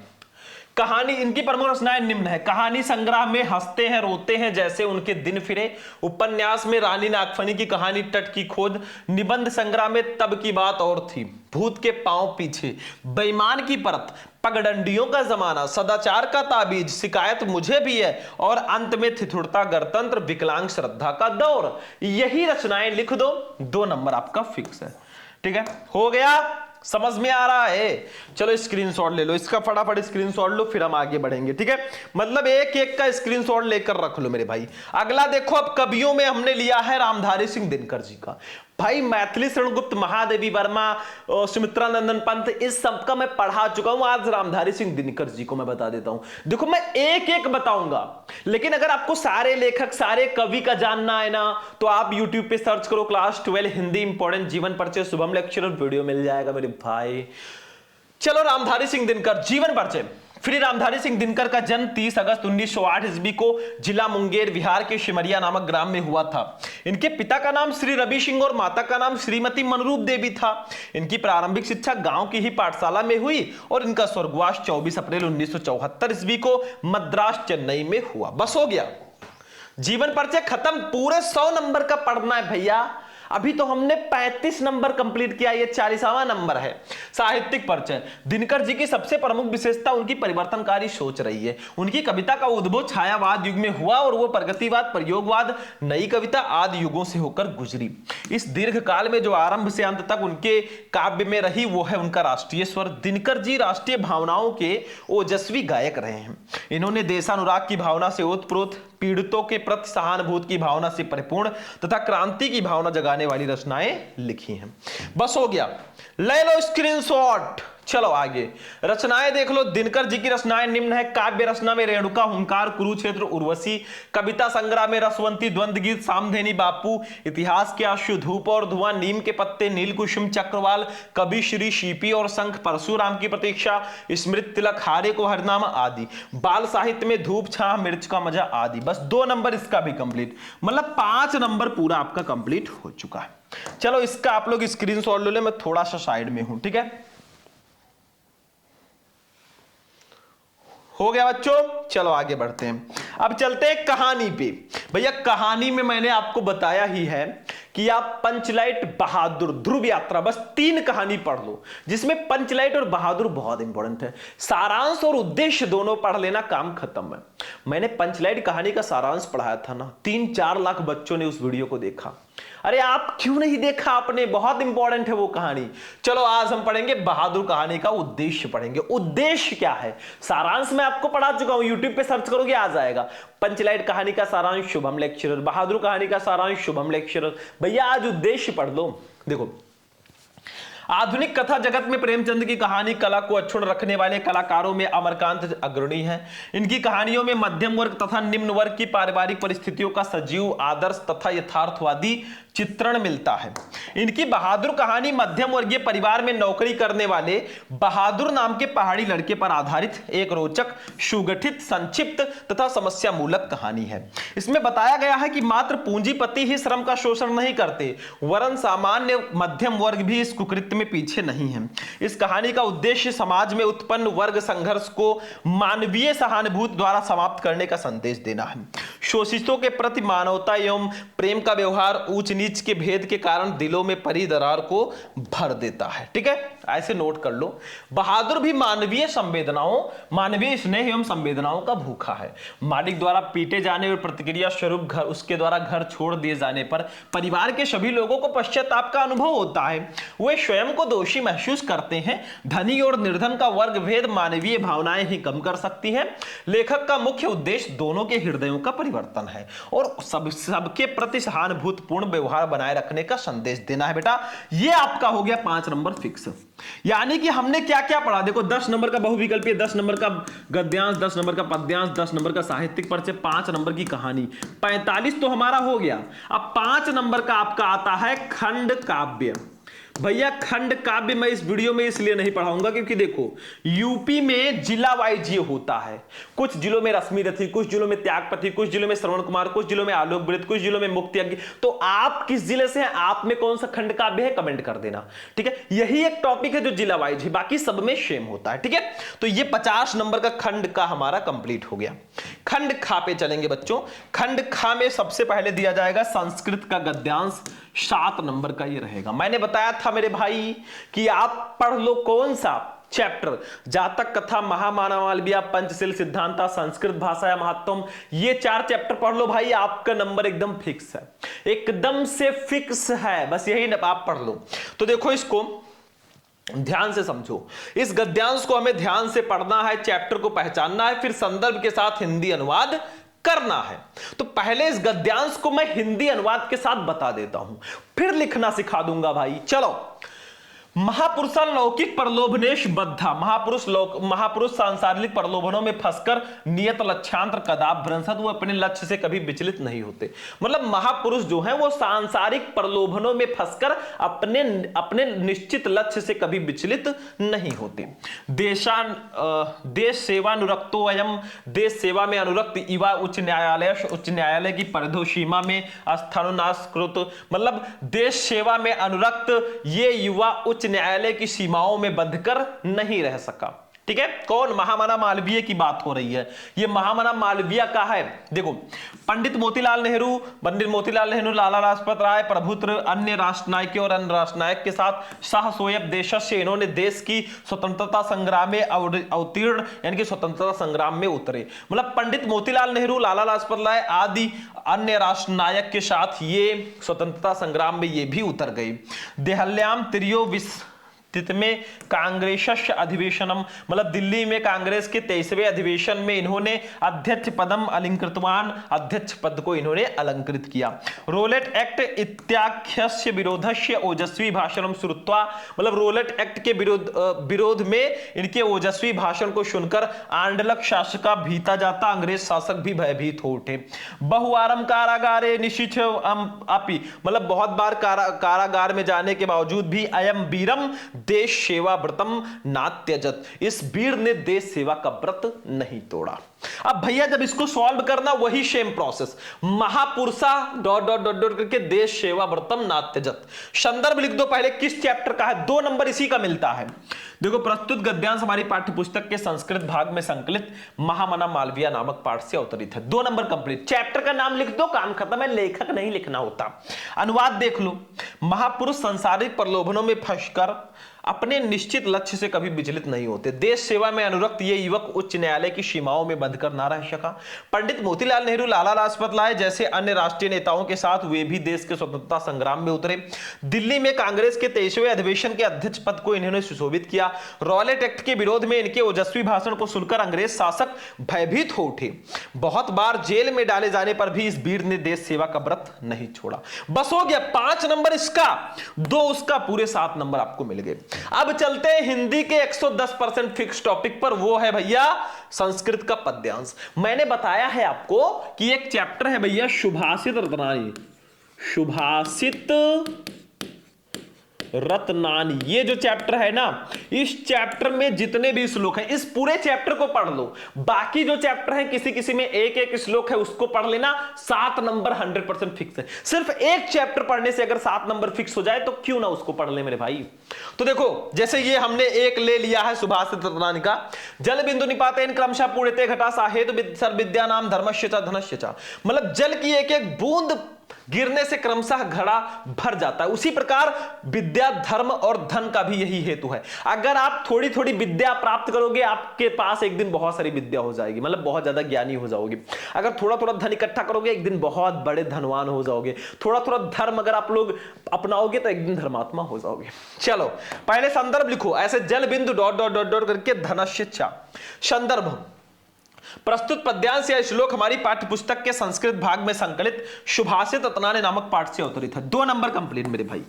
कहानी, इनकी प्रमुख रचनाएं निम्न है। कहानी संग्रह में हंसते हैं रोते हैं जैसे उनके दिन फिरे। उपन्यास में रानी नागफनी की कहानी तट की खोज। निबंध संग्रह में तब की बात और थी, भूत के पांव पीछे, बेईमान की परत, पगडंडियों का जमाना, सदाचार का ताबीज, शिकायत मुझे भी है और अंत में ठिठुरता गणतंत्र, विकलांग श्रद्धा का दौर। यही रचनाएं लिख दो, 2 नंबर आपका फिक्स है। ठीक है, हो गया, समझ में आ रहा है? चलो स्क्रीनशॉट ले लो इसका, फटाफट स्क्रीनशॉट लो, फिर हम आगे बढ़ेंगे। ठीक है, मतलब एक एक का स्क्रीनशॉट लेकर रख लो मेरे भाई। अगला देखो, अब कवियों में हमने लिया है रामधारी सिंह दिनकर जी का। भाई मैथिली शरण गुप्त, महादेवी वर्मा, सुमित्रा नंदन पंत, इस सब का मैं पढ़ा चुका हूं। आज रामधारी सिंह दिनकर जी को मैं बता देता हूं। देखो मैं एक एक बताऊंगा, लेकिन अगर आपको सारे लेखक सारे कवि का जानना है ना, तो आप YouTube पे सर्च करो क्लास 12 हिंदी इंपॉर्टेंट जीवन परिचय शुभम लेक्चरर, वीडियो मिल जाएगा मेरे भाई। चलो रामधारी सिंह दिनकर जीवन परिचय। श्री रामधारी सिंह दिनकर का जन्म 30 अगस्त 1908 ईस्वी को जिला मुंगेर बिहार के सिमरिया नामक ग्राम में हुआ था। इनके पिता का नाम श्री रवि सिंह और माता का नाम श्रीमती मनरूप देवी था। इनकी प्रारंभिक शिक्षा गांव की ही पाठशाला में हुई और इनका स्वर्गवास 24 अप्रैल 1974 ईस्वी को मद्रास चेन्नई में हुआ। बस हो गया, जीवन परिचय खत्म। पूरे 100 नंबर का पढ़ना है भैया। अभी तो हमने 35 नंबर कंप्लीट किया, ये 40वां नंबर है। साहित्यिक परिचय। दिनकर जी की सबसे प्रमुख विशेषता उनकी परिवर्तनकारी सोच रही है। उनकी कविता का उद्भव छायावाद युग में हुआ और वो प्रगतिवाद, प्रयोगवाद, नई कविता आदि युगों से होकर गुजरी। इस दीर्घ काल में जो आरंभ से अंत तक उनके काव्य में रही वो है उनका राष्ट्रीय स्वर। दिनकर जी राष्ट्रीय भावनाओं के ओजस्वी गायक रहे हैं। इन्होंने देशानुराग की भावना से ओतप्रोत, पीड़ितों के प्रति सहानुभूति की भावना से परिपूर्ण तथा क्रांति की भावना जगाने वाली रचनाएं लिखी हैं। बस हो गया, ले लो स्क्रीनशॉट। चलो आगे रचनाएं देख लो। दिनकर जी की रचनाएं निम्न है। काव्य रचना में रेणुका, हुंकार, कुरुक्षेत्र, उर्वशी। कविता संग्रह में रसवंती, द्वंद्व गीत, सामधेनी बापू, इतिहास के आशु, धूप और धुआं, नीम के पत्ते, नीलकुसुम, चक्रवाल, कवि श्री, शिपी और शंख, परशुराम की प्रतीक्षा, स्मृति तिलक, हारे को हरनामा आदि। बाल साहित्य में धूप, छां, मिर्च का मजा आदि। बस 2 नंबर इसका भी कंप्लीट, मतलब 5 नंबर पूरा आपका कंप्लीट हो चुका है। चलो इसका आप लोग स्क्रीनशॉट ले लो, मैं थोड़ा सा साइड में हूं। ठीक है, हो गया बच्चों। चलो आगे बढ़ते हैं। अब चलते हैं कहानी पे। भैया कहानी में मैंने आपको बताया ही है कि आप पंचलाइट, बहादुर, ध्रुव यात्रा, बस 3 कहानी पढ़ लो, जिसमें पंचलाइट और बहादुर बहुत इंपॉर्टेंट है। सारांश और उद्देश्य दोनों पढ़ लेना, काम खत्म है। मैंने पंचलाइट कहानी का सारांश पढ़ाया था ना, 3-4 लाख बच्चों ने उस वीडियो को देखा। अरे आप क्यों नहीं देखा आपने? बहुत इंपॉर्टेंट है वो कहानी। चलो आज हम पढ़ेंगे बहादुर कहानी का उद्देश्य पढ़ेंगे। उद्देश्य क्या है? सारांश मैं आपको पढ़ा चुका हूं, यूट्यूब पे सर्च करोगे आ जाएगा। पंचलाइट कहानी का सारांश शुभम लेक्चरर, बहादुर कहानी का सारांश शुभम लेक्चरर। भैया आज उद्देश्य पढ़ लो। देखो, आधुनिक कथा जगत में प्रेमचंद की कहानी कला को अक्षुण्ण रखने वाले कलाकारों में अमरकांत अग्रणी हैं। इनकी कहानियों में मध्यम वर्ग तथा निम्न वर्ग की पारिवारिक परिस्थितियों का सजीव, आदर्श तथा यथार्थवादी चित्रण मिलता है। इनकी बहादुर कहानी मध्यम वर्गीय परिवार में नौकरी करने वाले बहादुर नाम के पहाड़ी लड़के पर आधारित एक रोचक, सुगठित, संक्षिप्त तथा समस्या मूलक कहानी है। इसमें बताया गया है कि मात्र पूंजीपति ही श्रम का शोषण नहीं करते, वरन सामान्य मध्यम वर्ग भी इस कुकृत्य में पीछे नहीं है। इस कहानी का उद्देश्य समाज में उत्पन्न वर्ग संघर्ष को मानवीय सहानुभूति द्वारा समाप्त करने का संदेश देना है। शोषितों के प्रति मानवता एवं प्रेम का व्यवहार ऊंच नीच के भेद के कारण दिलों में परी दरार को भर देता है। ठीक है, ऐसे नोट कर लो। बहादुर भी मानवीय संवेदनाओं, मानवीय स्नेह एवं संवेदनाओं का भूखा है। मालिक द्वारा पीटे जाने और प्रतिक्रिया स्वरूप घर उसके द्वारा घर छोड़ दिए जाने पर परिवार के सभी लोगों को पश्चाताप का अनुभव होता है। वे स्वयं को दोषी महसूस करते हैं। धनी और निर्धन का वर्ग भेद मानवीय भावनाएं ही कम कर सकती हैं। लेखक का मुख्य उद्देश्य दोनों के हृदयों का परिवर्तन है और सबके प्रति सहानुभूतिपूर्ण व्यवहार बनाए रखने का संदेश देना है। बेटा ये आपका हो गया 5 नंबर फिक्स। यानी कि हमने क्या क्या पढ़ा, देखो 10 नंबर का बहुविकल्पीय, 10 नंबर का गद्यांश, 10 नंबर का पद्यांश, 10 नंबर का साहित्यिक परिचय, 5 नंबर की कहानी, 45 तो हमारा हो गया। अब 5 नंबर का आपका आता है खंड काव्य। भैया खंड काव्य मैं इस वीडियो में इसलिए नहीं पढ़ाऊंगा क्योंकि देखो यूपी में जिला वाइज ये होता है। कुछ जिलों में रश्मि रथी, कुछ जिलों में त्यागपति, कुछ जिलों में श्रवण कुमार, कुछ जिलों में आलोक वृत्त, कुछ जिलों में मुक्ति यज्ञ। तो आप किस जिले से हैं, आप में कौन सा खंड काव्य है कमेंट कर देना, ठीक है। यही एक टॉपिक है जो जिला वाइज है, बाकी सब में सेम होता है, ठीक है। तो ये 50 नंबर का खंड का हमारा कंप्लीट हो गया। खंड खा पे चलेंगे बच्चों। खंड खा में सबसे पहले दिया जाएगा संस्कृत का गद्यांश, 7 नंबर का ये रहेगा। मैंने बताया था मेरे भाई कि आप पढ़ लो कौन सा चैप्टर, जातक कथा, महामानवमालविया, पंचशील सिद्धांता, संस्कृत भाषा या महत्वम, ये 4 चैप्टर पढ़ लो भाई, आपका नंबर एकदम फिक्स है, एकदम से फिक्स है। बस यही आप पढ़ लो। तो देखो इसको ध्यान से समझो, इस गद्यांश को हमें ध्यान से पढ़ना है, चैप्टर को पहचानना है, फिर संदर्भ के साथ हिंदी अनुवाद करना है। तो पहले इस गद्यांश को मैं हिंदी अनुवाद के साथ बता देता हूं, फिर लिखना सिखा दूंगा भाई। चलो, महापुरुषा लौकिक प्रलोभनेश बद्धा, महापुरुष सांसारिक प्रलोभनों में फंसकर नियत लक्ष्यांतर कदाप भ्रंशत, वो अपने लक्ष्य से कभी विचलित नहीं होते। मतलब महापुरुष जो हैं वो सांसारिक प्रलोभनों में फंसकर अपने निश्चित लक्ष्य से कभी विचलित नहीं होते। देश सेवानुरक्तो अयम, देश सेवा में अनुरक्त युवा उच्च न्यायालय की परिधो सीमा में स्थानुनास्कृत, मतलब देश सेवा में अनुरक्त ये युवा उच्च न्यायालय की सीमाओं में बंधकर नहीं रह सका, ठीक है। कौन, महामना मालवीय की बात हो रही है। ये महामना मालवीय का है। देखो पंडित मोतीलाल नेहरू, लाला लाजपत राय प्रभुत्र, अन्य राष्ट्रनायकों और अन्य राष्ट्रनायक के साथ सह सोयब देश से इन्होंने देश की स्वतंत्रता संग्राम में अवतीर्ण, यानी कि स्वतंत्रता संग्राम में उतरे। मतलब पंडित मोतीलाल नेहरू, लाला लाजपत राय आदि अन्य राष्ट्रनायक के साथ ये स्वतंत्रता संग्राम में ये भी उतर गए। देहल्याम त्रियो में कांग्रेस अधिवेशनम, मतलब दिल्ली में कांग्रेस के 23वें अधिवेशन में इन्होंने अध्यक्ष पदम अलंकृतवान, अध्यक्ष पद को इन्होंने अलंकृत किया। रोलेट एक्ट इत्याख्यस्य विरोधस्य ओजस्वी भाषणम श्रुत्वा, मतलब रोलेट एक्ट के विरोध में इनके ओजस्वी भाषण को सुनकर आंडलक शासका भीता जाता, अंग्रेज शासक भी भयभीत हो उठे। बहुवारम कारागारे निशिथ अपि, मतलब बहुत बार कारागार में जाने के बावजूद भी अयम वीरम देश सेवा व्रतम नात्यजत, इस वीर ने देश सेवा का व्रत नहीं तोड़ा। अब भैया जब इसको सॉल्व करना वही सेम प्रोसेस, महापुरुषा ... करके देश सेवा व्रतम नात्यजत। संदर्भ लिख दो पहले किस चैप्टर का है, 2 नंबर इसी का मिलता है। देखो प्रस्तुत गद्यांश हमारी पाठ्यपुस्तक के संस्कृत भाग में संकलित महामना मालवीय नामक पाठ से अवतरित है। 2 नंबर कंप्लीट। चैप्टर का नाम लिख दो, काम खत्म है, लेखक नहीं लिखना होता। अनुवाद देख लो, महापुरुष संसारिक प्रलोभनों में फंसकर अपने निश्चित लक्ष्य से कभी विचलित नहीं होते। देश सेवा में अनुरक्त ये युवक उच्च न्यायालय की सीमाओं में बंधकर ना रह सका। पंडित मोतीलाल नेहरू, लाला लाजपत राय जैसे अन्य राष्ट्रीय नेताओं के साथ वे भी देश के स्वतंत्रता संग्राम में उतरे। दिल्ली में कांग्रेस के 23वें अधिवेशन के अध्यक्ष पद को इन्होंने सुशोभित किया। रॉलेट एक्ट के विरोध में इनके ओजस्वी भाषण को सुनकर अंग्रेज शासक भयभीत हो उठे। बहुत बार जेल में डाले जाने पर भी इस वीर ने देश सेवा का व्रत नहीं छोड़ा। बस हो गया, 5 नंबर इसका, 2 उसका, पूरे 7 नंबर आपको मिल गए। अब चलते हैं हिंदी के 110% फिक्स टॉपिक पर, वो है भैया संस्कृत का पद्यांश। मैंने बताया है आपको कि एक चैप्टर है भैया सुभाषित रत्नानी, सुभाषित रत्नानी, ये जो चैप्टर है ना, इस चैप्टर में जितने भी श्लोक हैं इस पूरे चैप्टर को पढ़ लो। बाकी जो चैप्टर है किसी किसी में एक एक श्लोक है उसको पढ़ लेना, 7 नंबर 100% फिक्स है। सिर्फ एक चैप्टर पढ़ने से अगर 7 नंबर फिक्स हो जाए तो क्यों ना उसको पढ़ ले मेरे भाई। तो देखो जैसे ये हमने एक ले लिया है सुभाषित रत्नानी का, जल बिंदु निपातेन क्रमशः पूर्णते घटा साहेतु सर्व विद्या नाम धर्मस्य च धनस्य च, मतलब जल की एक एक बूंद गिरने से क्रमशः घड़ा भर जाता है। उसी प्रकार विद्या, धर्म और धन का भी यही हेतु है। अगर आप थोड़ी थोड़ी विद्या प्राप्त करोगे, आपके पास एक दिन बहुत सारी विद्या हो जाएगी, मतलब बहुत ज्यादा ज्ञानी हो जाओगे। अगर थोड़ा थोड़ा धन इकट्ठा करोगे, एक दिन बहुत बड़े धनवान हो जाओगे। थोड़ा थोड़ा धर्म अगर आप लोग अपनाओगे तो एक दिन धर्मात्मा हो जाओगे। चलो पहले संदर्भ लिखो, ऐसे जल बिंदु डॉट डॉट डॉट डॉट करके धनस्य च। संदर्भ, प्रस्तुत पद्यांश या श्लोक हमारी पाठ्य पुस्तक के संस्कृत भाग में संकलित सुभाषित अतनाने नामक पाठ से अवतरित है। 2 नंबर कंप्लीट मेरे भाई।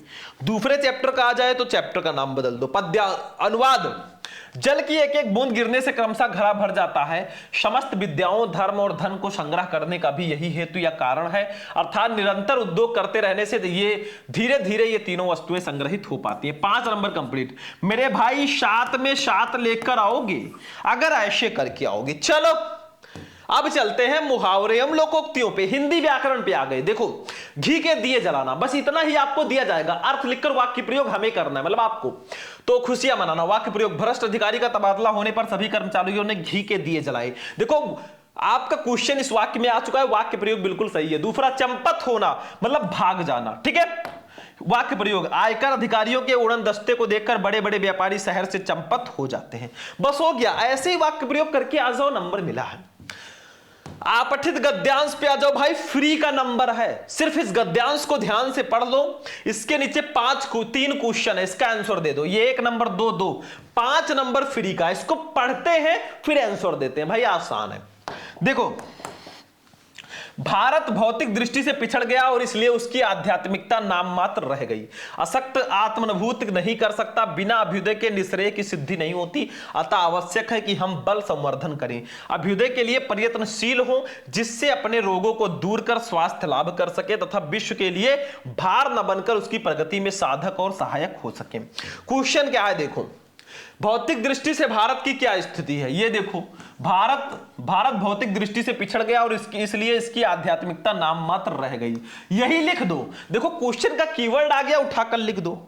दूसरे चैप्टर का आ जाए तो चैप्टर का नाम बदल दो। पद्या अनुवाद, जल की एक एक बूंद गिरने से क्रमशः घड़ा भर जाता है। समस्त विद्याओं, धर्म और धन को संग्रह करने का भी यही हेतु या कारण है। अर्थात निरंतर उद्योग करते रहने से ये धीरे धीरे ये तीनों वस्तुएं संग्रहित हो पाती हैं। 5 नंबर कंप्लीट मेरे भाई। 7 में 7 लेकर आओगे अगर ऐसे करके आओगे। चलो अब चलते हैं मुहावरे एवं लोकोक्तियों पे, हिंदी व्याकरण पे आ गए। देखो, घी के दिए जलाना, बस इतना ही आपको दिया जाएगा। अर्थ लिखकर वाक्य प्रयोग हमें करना है, मतलब आपको। तो खुशियां मनाना, वाक्य प्रयोग, भ्रष्ट अधिकारी का तबादला होने पर सभी कर्मचारियों ने घी के दिए जलाए। देखो आपका क्वेश्चन इस वाक्य में आ चुका है, वाक्य प्रयोग बिल्कुल सही है। दूसरा, चंपत होना मतलब भाग जाना, ठीक है। वाक्य प्रयोग, आयकर अधिकारियों के उड़न दस्ते को देखकर बड़े बड़े व्यापारी शहर से चंपत हो जाते हैं। बस हो गया, ऐसे ही वाक्य प्रयोग करके आ जाओ, नंबर मिला है। आपठित गद्यांश पे आ जाओ भाई, फ्री का नंबर है। सिर्फ इस गद्यांश को ध्यान से पढ़ लो। इसके नीचे 3 क्वेश्चन है, इसका आंसर दे दो। ये 1 नंबर 2 5 नंबर फ्री का। इसको पढ़ते हैं फिर आंसर देते हैं भाई, आसान है। देखो, भारत भौतिक दृष्टि से पिछड़ गया और इसलिए उसकी आध्यात्मिकता नाम मात्र रह गई। अशक्त आत्मनुभूत नहीं कर सकता, बिना अभ्युदय के निश्रेय की सिद्धि नहीं होती। अतः आवश्यक है कि हम बल संवर्धन करें, अभ्युदय के लिए प्रयत्नशील हों, जिससे अपने रोगों को दूर कर स्वास्थ्य लाभ कर सके तथा विश्व के लिए भार न बनकर उसकी प्रगति में साधक और सहायक हो सके। क्वेश्चन क्या है देखो, भौतिक दृष्टि से भारत की क्या स्थिति है। ये देखो, भारत भौतिक दृष्टि से पिछड़ गया और इसलिए इसकी आध्यात्मिकता नाम मात्र रह गई। यही लिख दो। देखो क्वेश्चन का कीवर्ड आ गया, उठाकर लिख दो।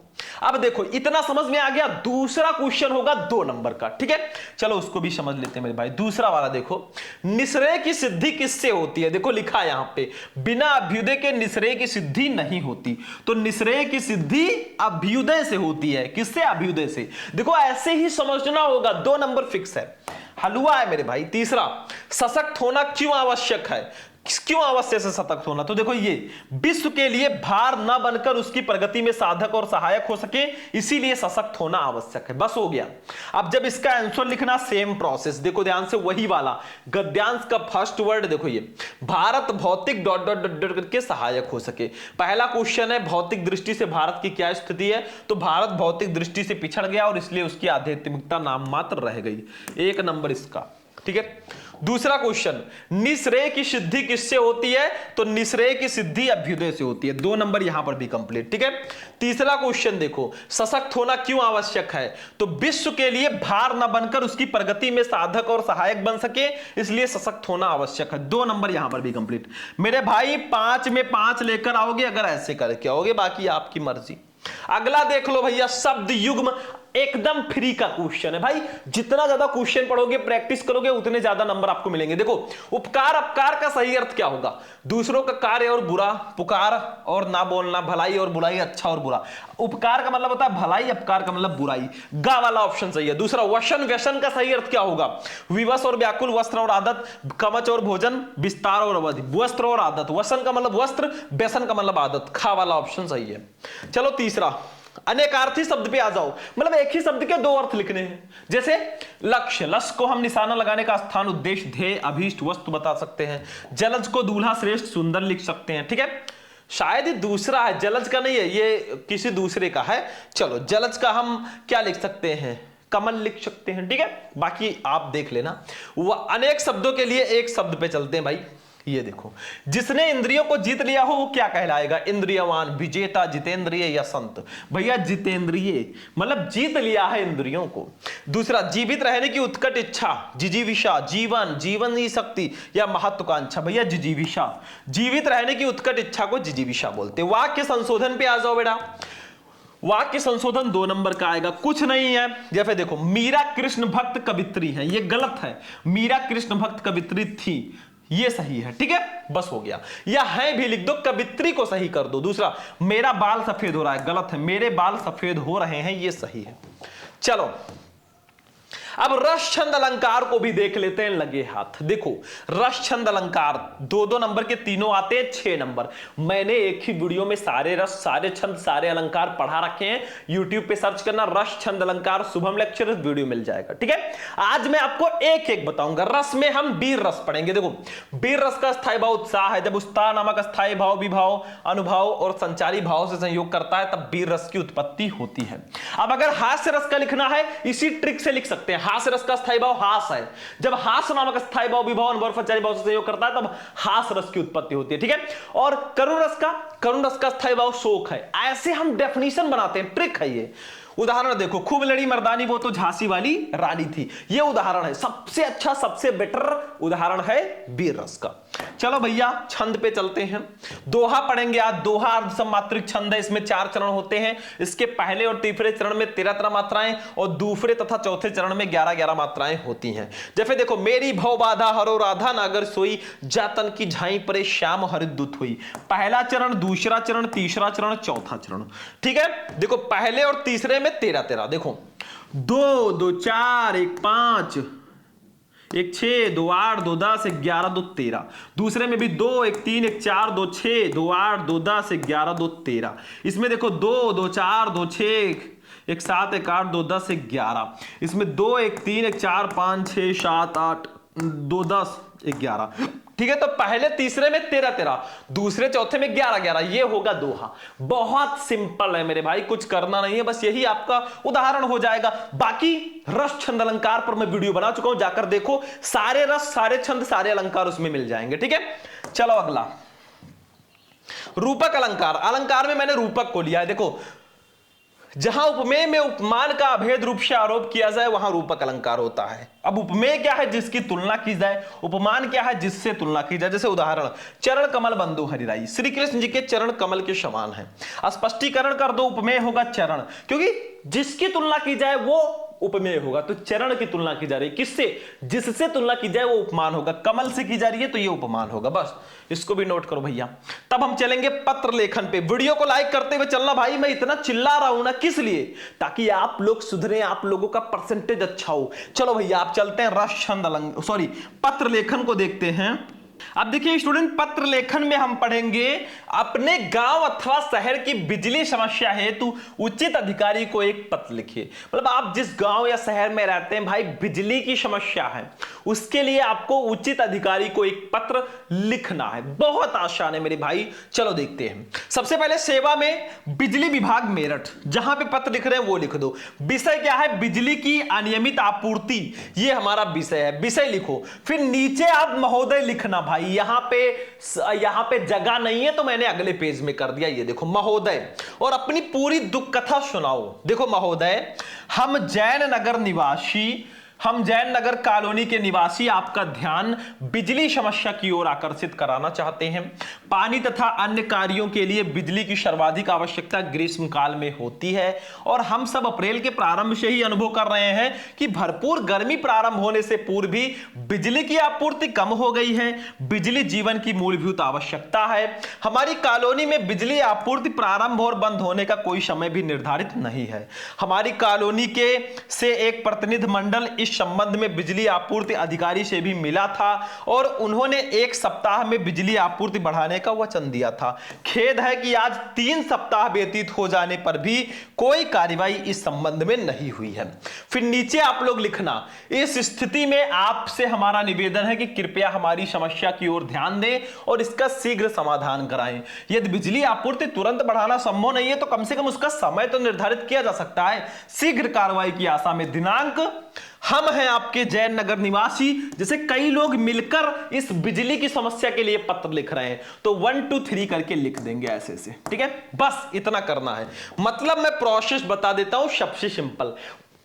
अब देखो इतना समझ में आ गया। दूसरा क्वेश्चन होगा 2 नंबर का, ठीक है। चलो उसको भी समझ लेते हैं मेरे भाई। दूसरा वाला देखो, निश्रेय की सिद्धि किससे होती है। देखो लिखा है यहां पे, बिना अभ्युदय के निश्रेय की सिद्धि नहीं होती। तो निश्रेय की सिद्धि अभ्युदय से होती है। किससे? अभ्युदय से। देखो ऐसे ही समझना होगा, 2 नंबर फिक्स है, हलवा है मेरे भाई। तीसरा, सशक्त होना क्यों आवश्यक है। क्यों आवश्यक है सतर्क होना? तो देखो ये विश्व के लिए भार न बनकर उसकी प्रगति में साधक और सहायक हो सके, इसीलिए सशक्त होना आवश्यक है। बस हो गया। अब जब इसका आंसर लिखना, सेम प्रोसेस। देखो ध्यान से, वही वाला गद्यांश का फर्स्ट वर्ड देखो, ये भारत भौतिक डॉट डॉट डॉट डॉट करके सहायक हो सके। पहला क्वेश्चन है भौतिक दृष्टि से भारत की क्या स्थिति है, तो भारत भौतिक दृष्टि से पिछड़ गया और इसलिए उसकी आध्यात्मिकता नाम मात्र रह गई। 1 नंबर इसका, ठीक है। दूसरा क्वेश्चन, निश्रेय की सिद्धि किससे होती है, तो निश्रेय की सिद्धि अभ्युदय से होती है। 2 नंबर यहां पर भी कंप्लीट, ठीक है। तीसरा क्वेश्चन देखो, सशक्त होना क्यों आवश्यक है, तो विश्व के लिए भार न बनकर उसकी प्रगति में साधक और सहायक बन सके, इसलिए सशक्त होना आवश्यक है। 2 नंबर यहां पर भी कंप्लीट मेरे भाई। 5 में 5 लेकर आओगे अगर ऐसे करके आओगे, बाकी आपकी मर्जी। अगला देख लो भैया, शब्द युग्म, एकदम फ्री का क्वेश्चन है भाई। जितना ज्यादा क्वेश्चन पढ़ोगे, प्रैक्टिस करोगे, उतने ज्यादा नंबर आपको मिलेंगे। देखो, उपकार अपकार का सही अर्थ क्या होगा, दूसरों का कार्य और बुरा, पुकार और ना बोलना, भलाई और बुराई, अच्छा और बुरा। उपकार का मतलब होता है भलाई, अपकार का मतलब बुराई। गा वाला ऑप्शन सही है। दूसरा, वसन व्यसन का सही अर्थ क्या होगा, विवश और व्याकुल, वस्त्र और आदत, कवच और भोजन, विस्तार और अवधि। वस्त्र और आदत, वसन का मतलब वस्त्र, व्यसन का मतलब आदत। खा वाला ऑप्शन सही है। चलो तीसरा, अनेकार्थी शब्द पे आ जाओ, मतलब एक ही शब्द के 2 अर्थ लिखने हैं। जैसे लक्ष्य, लक्ष्य को हम निशाना लगाने का स्थान, उद्देश्य, ध्येय, अभीष्ट, वस्तु बता सकते हैं। जलज को दूल्हा श्रेष्ठ सुंदर लिख सकते हैं, ठीक है। शायद ये दूसरा है, जलज का नहीं है, ये किसी दूसरे का है। चलो जलज का हम क्या लिख सकते हैं, कमल लिख सकते हैं, ठीक है। बाकी आप देख लेना। वह अनेक शब्दों के लिए एक शब्द पे चलते हैं भाई। ये देखो, जिसने इंद्रियों को जीत लिया हो वो क्या कहलाएगा, इंद्रियवान, विजेता, जितेंद्रिय या संत। भैया जितेंद्रिय मतलब जीत लिया है इंद्रियों को। दूसरा, जीवित रहने की उत्कट इच्छा, जिजीविषा, जीवन, जीवन की शक्ति या महत्वाकांक्षा। भैया जिजीविषा, जीवित रहने की उत्कट इच्छा को जिजीविषा बोलते। वाक्य संशोधन पे आ जाओ बेटा। वाक्य संशोधन 2 नंबर का आएगा, कुछ नहीं है। जैसे देखो, मीरा कृष्ण भक्त कवित्री है, ये गलत है। मीरा कृष्ण भक्त कवित्री थी, ये सही है, ठीक है, बस हो गया। या है भी लिख दो, कवित्री को सही कर दो। दूसरा, मेरा बाल सफेद हो रहा है, गलत है, मेरे बाल सफेद हो रहे हैं, ये सही है। चलो अब रस छंद अलंकार को भी देख लेते हैं लगे हाथ। देखो रस छंद अलंकार 2-2 नंबर के तीनों आते हैं, 6 नंबर। मैंने एक ही वीडियो में सारे रस, सारे छंद, सारे अलंकार पढ़ा रखे हैं। YouTube पे सर्च करना रस छंद अलंकार शुभम लेक्चर, वीडियो मिल जाएगा, ठीक है। आज मैं आपको एक एक बताऊंगा। रस में हम वीर रस पढ़ेंगे। देखो वीर रस का स्थायी भाव उत्साह है। जब उत्साह नामक स्थायी भाव विभाव, अनुभव और संचारी भाव से संयोग करता है तब वीर रस की उत्पत्ति होती है। अब अगर हास्य रस का लिखना है, इसी ट्रिक से लिख सकते हैं। हास्य रस का स्थायी भाव हास है। जब हास नामक स्थायी भाव विभाव, अनुभव, संचारी भाव से संयोग करता है तब हास रस की उत्पत्ति होती है, ठीक है। और करुण रस का स्थायी भाव शोक है। ऐसे हम डेफिनेशन बनाते हैं, ट्रिक है ये। उदाहरण देखो, खूब लड़ी मर्दानी वो तो झांसी वाली रानी थी, ये उदाहरण है। सबसे अच्छा, सबसे बेटर उदाहरण है वीर रस का। चलो भैया छंद पे चलते हैं। दोहा पढ़ेंगे आज। दोहा अर्धसमात्रिक छंद है, इसमें 4 चरण होते हैं। इसके पहले और तीसरे चरण में 13 मात्राएं और दूसरे तथा चौथे चरण में 11 मात्राएं होती हैं। जैसे देखो, मेरी भव बाधा हरो राधा नागर सोई, जातन की झाई परे श्याम हरिद्युत हुई। पहला चरण, दूसरा चरण, तीसरा चरण, चौथा चरण, ठीक है। देखो पहले और तीसरे में 13। देखो 2 2 4 1 5 1 6 2 8 2 10 1 11 2 13। दूसरे में भी 2 1 3 1 4 2 6 2 8 2 10 1 11 2 13। इसमें देखो 2 2 4 2 6 1 7 1 8 2 10 1 11। इसमें 2 1 3 1 4 5 6 7 8 2 10 11, ठीक है। तो पहले तीसरे में 13, दूसरे चौथे में 11, ये होगा दोहा। बहुत सिंपल है मेरे भाई, कुछ करना नहीं है, बस यही आपका उदाहरण हो जाएगा। बाकी रस छंद अलंकार पर मैं वीडियो बना चुका हूं, जाकर देखो। सारे रस, सारे छंद, सारे अलंकार उसमें मिल जाएंगे, ठीक है। चलो अगला, रूपक अलंकार। अलंकार में मैंने रूपक को लिया है। देखो जहां उपमेय में उपमान का अभेद रूप से आरोप किया जाए वहां रूपक अलंकार होता है। अब उपमेय क्या है? जिसकी तुलना की जाए। उपमान क्या है? जिससे तुलना की जाए। जैसे उदाहरण, चरण कमल बंधु हरिराई, श्री कृष्ण जी के चरण कमल के समान है। स्पष्टीकरण कर दो, उपमेय होगा चरण, क्योंकि जिसकी तुलना की जाए वो उपमेय होगा। तो चरण की तुलना की जा रही है, किससे? जिससे तुलना की जाए वो उपमान होगा। कमल से की जा रही है तो ये उपमान होगा। बस इसको भी नोट करो भैया। तब हम चलेंगे पत्र लेखन पे। वीडियो को लाइक करते हुए चलना भाई। मैं इतना चिल्ला रहा हूं ना, किस लिए? ताकि आप लोग सुधरे, आप लोगों का परसेंटेज अच्छा हो। चलो भैया आप चलते हैं रस छंद पत्र लेखन को देखते हैं। अब देखिए स्टूडेंट, पत्र लेखन में हम पढ़ेंगे अपने गांव अथवा शहर की बिजली समस्या हेतु उचित अधिकारी को एक पत्र लिखिए। मतलब आप जिस गांव या शहर में रहते हैं भाई, बिजली की समस्या है, उसके लिए आपको उचित अधिकारी को एक पत्र लिखना है। बहुत आसान है मेरे भाई, चलो देखते हैं। सबसे पहले सेवा में बिजली विभाग मेरठ, जहां पे पत्र लिख रहे हैं वो लिख दो। विषय क्या है? बिजली की अनियमित आपूर्ति, ये हमारा विषय है, विषय लिखो। फिर नीचे आप महोदय लिखना भाई। यहां पे जगह नहीं है तो मैंने अगले पेज में कर दिया। ये देखो महोदय, और अपनी पूरी दुख कथा सुनाओ। देखो महोदय, हम जैन नगर कॉलोनी के निवासी आपका ध्यान बिजली समस्या की ओर आकर्षित कराना चाहते हैं। पानी तथा अन्य कार्यों के लिए बिजली की सर्वाधिक आवश्यकता ग्रीष्म काल में होती है और हम सब अप्रैल के प्रारंभ से ही अनुभव कर रहे हैं कि भरपूर गर्मी प्रारंभ होने से पूर्व भी बिजली की आपूर्ति कम हो गई है। बिजली जीवन की मूलभूत आवश्यकता है। हमारी कॉलोनी में बिजली आपूर्ति प्रारंभ और बंद होने का कोई समय भी निर्धारित नहीं है। हमारी कॉलोनी के से एक प्रतिनिधि मंडल इस संबंध में बिजली आपूर्ति अधिकारी से भी मिला था और उन्होंने 1 सप्ताह में बिजली आपूर्ति बढ़ाने का वचन दिया था। खेद है कि आज 3 सप्ताह व्यतीत हो जाने पर भी कोई कार्रवाई इस संबंध में नहीं हुई है। फिर नीचे आप लोग लिखना, इस स्थिति में आपसे हमारा निवेदन है कि कृपया हमारी समस्या की ओर ध्यान दें और इसका शीघ्र समाधान कराएं। यदि बिजली आपूर्ति तुरंत बढ़ाना संभव नहीं है तो कम से कम उसका समय तो निर्धारित किया जा सकता है। शीघ्र कार्रवाई की आशा में। दिनांक, हम हैं आपके जैन नगर निवासी। जैसे कई लोग मिलकर इस बिजली की समस्या के लिए पत्र लिख रहे हैं तो 1 2 3 करके लिख देंगे ऐसे से, ठीक है। बस इतना करना है। मतलब मैं प्रोसेस बता देता हूं, सबसे सिंपल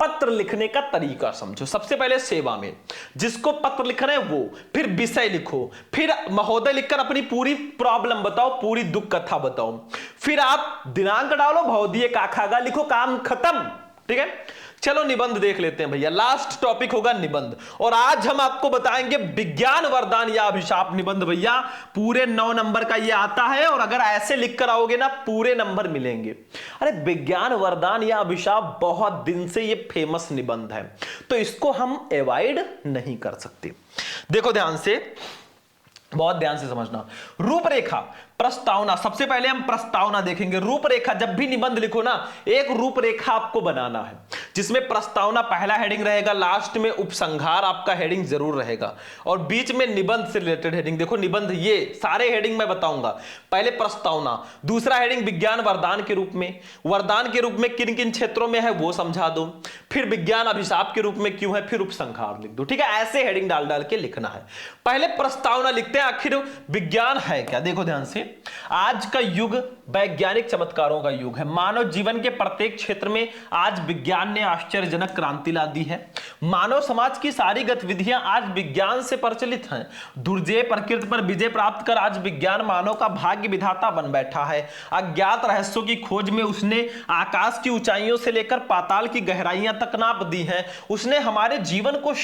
पत्र लिखने का तरीका समझो। सबसे पहले सेवा में जिसको पत्र लिख रहे हैं वो, फिर विषय लिखो, फिर महोदय लिखकर अपनी पूरी प्रॉब्लम बताओ, पूरी दुख कथा बताओ। फिर आप दिनांक डालो, भवदीय काखागा लिखो, काम खत्म, ठीक है। चलो निबंध देख लेते हैं भैया, लास्ट टॉपिक होगा निबंध। और आज हम आपको बताएंगे विज्ञान वरदान या अभिशाप निबंध। भैया पूरे 9 नंबर का ये आता है, और अगर ऐसे लिख कर आओगे ना पूरे नंबर मिलेंगे। अरे विज्ञान वरदान या अभिशाप बहुत दिन से ये फेमस निबंध है, तो इसको हम अवॉइड नहीं कर सकते। देखो ध्यान से, बहुत ध्यान से समझना। रूपरेखा, प्रस्तावना, सबसे पहले हम प्रस्तावना देखेंगे। रूपरेखा, जब भी निबंध लिखो ना एक रूपरेखा आपको बनाना है, जिसमें प्रस्तावना पहला हेडिंग रहेगा, लास्ट में उपसंहार आपका हेडिंग जरूर रहेगा, और बीच में निबंध से रिलेटेड हेडिंग। देखो निबंध ये सारे हेडिंग मैं बताऊंगा। पहले प्रस्तावना, दूसरा हेडिंग विज्ञान वरदान के रूप में, वरदान के रूप में किन किन क्षेत्रों में है वो समझा दो, फिर विज्ञान अभिशाप के रूप में क्यों है, फिर उपसंहार लिख दो। ठीक है, ऐसे हेडिंग डाल डाल के लिखना है। पहले प्रस्तावना लिखते हैं, आखिर विज्ञान है क्या। देखो ध्यान से, आज का युग वैज्ञानिक चमत्कारों का युग है। मानव जीवन के प्रत्येक क्षेत्र में आज विज्ञान ने आश्चर्यजनक क्रांति ला दी है। मानव समाज की सारी गतिविधियां आज विज्ञान से प्रचलित हैं। दुर्जय प्रकृति पर विजय प्राप्त कर आज विज्ञान मानव का भाग्य विधाता बन बैठा है। अज्ञात रहस्यों की खोज में उसने आकाश की ऊंचाइयों से लेकर पाताल की गहराइयां तक नाप दी हैं। उसने हमारे जीवन को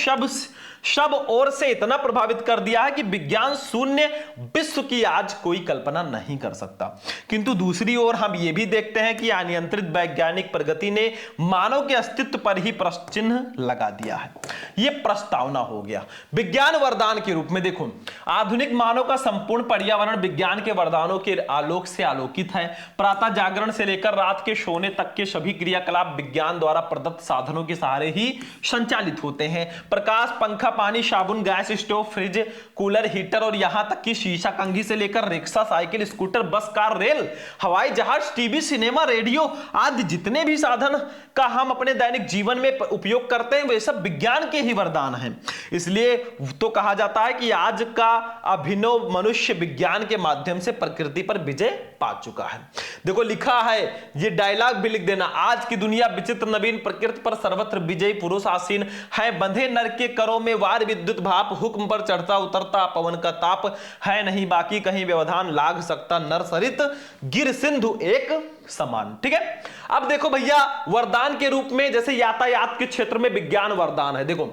शब ओर से इतना प्रभावित कर दिया है कि विज्ञान शून्य विश्व की आज कोई कल्पना नहीं कर सकता। किंतु दूसरी ओर हम यह भी देखते हैं कि अनियंत्रित वैज्ञानिक प्रगति ने मानव के अस्तित्व पर ही प्रश्न चिन्ह लगा दिया है। यह प्रस्तावना हो गया। विज्ञान वरदान के रूप में देखो, आधुनिक मानव का संपूर्ण पर्यावरण विज्ञान के वरदानों के आलोक से आलोकित है। प्रातः जागरण से लेकर रात के सोने तक के सभी क्रियाकलाप विज्ञान द्वारा प्रदत्त साधनों के सहारे ही संचालित होते हैं। प्रकाश, पंखा, पानी, साबुन, gas stove, fridge, cooler, heater और यहां तक कि शीशा कंघी से लेकर रिक्शा, साइकिल, स्कूटर, बस, कार, रेल, हवाई जहाज, टीवी, सिनेमा, रेडियो आदि जितने भी साधन का हम अपने दैनिक जीवन में उपयोग करते हैं वे सब विज्ञान के ही वरदान हैं। इसलिए तो कहा जाता है कि आज का अभिनव मनुष्य विज्ञान के माध्यम से प्रकृति पर विजय पा चुका है। देखो लिखा है, ये डायलॉग भी लिख देना, आज की दुनिया विचित्र नवीन, प्रकृति पर सर्वत्र विजयी पुरुष आसीन है। बंधे नर के करों में वार विद्युत भाप, हुक्म पर चढ़ता उतरता पवन का ताप है नहीं बाकी कहीं व्यवधान, लाग सकता नर सरित गिर सिंधु एक समान। ठीक है, अब देखो भैया वरदान के रूप में जैसे यातायात के क्षेत्र में विज्ञान वरदान है। देखो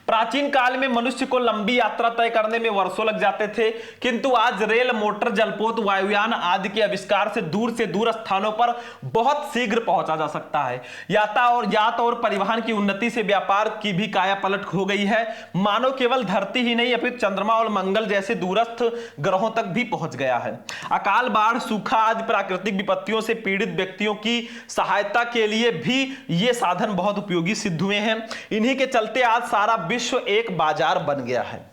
प्राचीन काल में मनुष्य को लंबी यात्रा तय करने में वर्षों लग जाते थे, किंतु आज रेल, मोटर, जलपोत, वायुयान आदि के आविष्कार से दूर स्थानों पर बहुत शीघ्र पहुंचा जा सकता है। यातायात और परिवहन की उन्नति से व्यापार की भी काया पलट हो गई है। मानव केवल धरती ही नहीं अपितु चंद्रमा और मंगल जैसे दूरस्थ ग्रहों तक भी पहुंच गया है। अकाल, बाढ़, सूखा आदि प्राकृतिक विपत्तियों से पीड़ित व्यक्तियों की सहायता के लिए भी ये साधन बहुत उपयोगी सिद्ध हुए हैं। इन्हीं के चलते आज सारा विश्व एक बाजार बन गया है।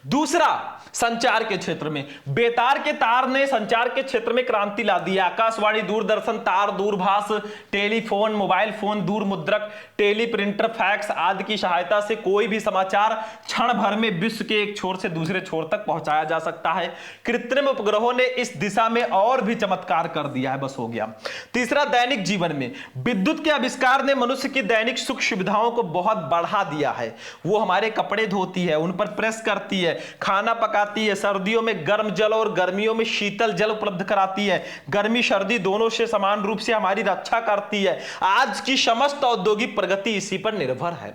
दूसरा, संचार के क्षेत्र में बेतार के तार ने संचार के क्षेत्र में क्रांति ला दी। आकाशवाणी, दूरदर्शन, तार, दूरभाष, टेलीफोन, मोबाइल फोन, दूर मुद्रक, टेलीप्रिंटर, फैक्स आदि की सहायता से कोई भी समाचार क्षण भर में विश्व के एक छोर से दूसरे छोर तक पहुंचाया जा सकता है। कृत्रिम उपग्रहों ने इस दिशा में और भी चमत्कार कर दिया है। बस हो गया। तीसरा, दैनिक जीवन में विद्युत के आविष्कार ने मनुष्य की दैनिक सुख सुविधाओं को बहुत बढ़ा दिया है। वो हमारे कपड़े धोती है, उन पर प्रेस करती है, खाना पकाती है, सर्दियों में गर्म जल और गर्मियों में शीतल जल उपलब्ध कराती है, गर्मी सर्दी दोनों से समान रूप से हमारी रक्षा करती है। आज की समस्त औद्योगिक प्रगति इसी पर निर्भर है।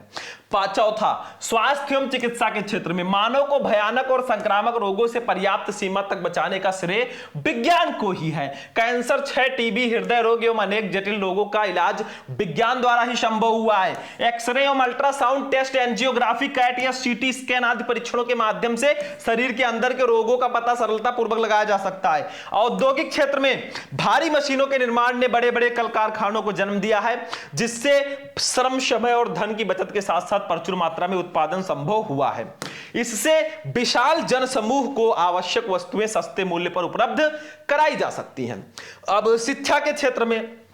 चौथा, स्वास्थ्य एवं चिकित्सा के क्षेत्र में मानव को भयानक और संक्रामक रोगों से पर्याप्त सीमा तक बचाने का श्रेय विज्ञान को ही है। कैंसर, क्षय, टीबी, हृदय रोग एवं अनेक जटिल रोगों का इलाज विज्ञान द्वारा ही संभव हुआ है। एक्सरे एवं अल्ट्रासाउंड टेस्ट, एंजियोग्राफी, कैट या सीटी स्कैन आदि परीक्षणों के माध्यम से शरीर के अंदर के रोगों का पता सरलता पूर्वक लगाया जा सकता है। औद्योगिक क्षेत्र में भारी मशीनों के निर्माण ने बड़े बड़े कल कारखानों को जन्म दिया है, जिससे श्रम, समय और धन की बचत के साथ साथ प्रचुर मात्रा में उत्पादन संभव हुआ है। इससे विशाल जनसमूह को आवश्यक वस्तुएं सस्ते मूल्य पर उपलब्ध कराई जा सकती हैं। अब शिक्षा के क्षेत्र में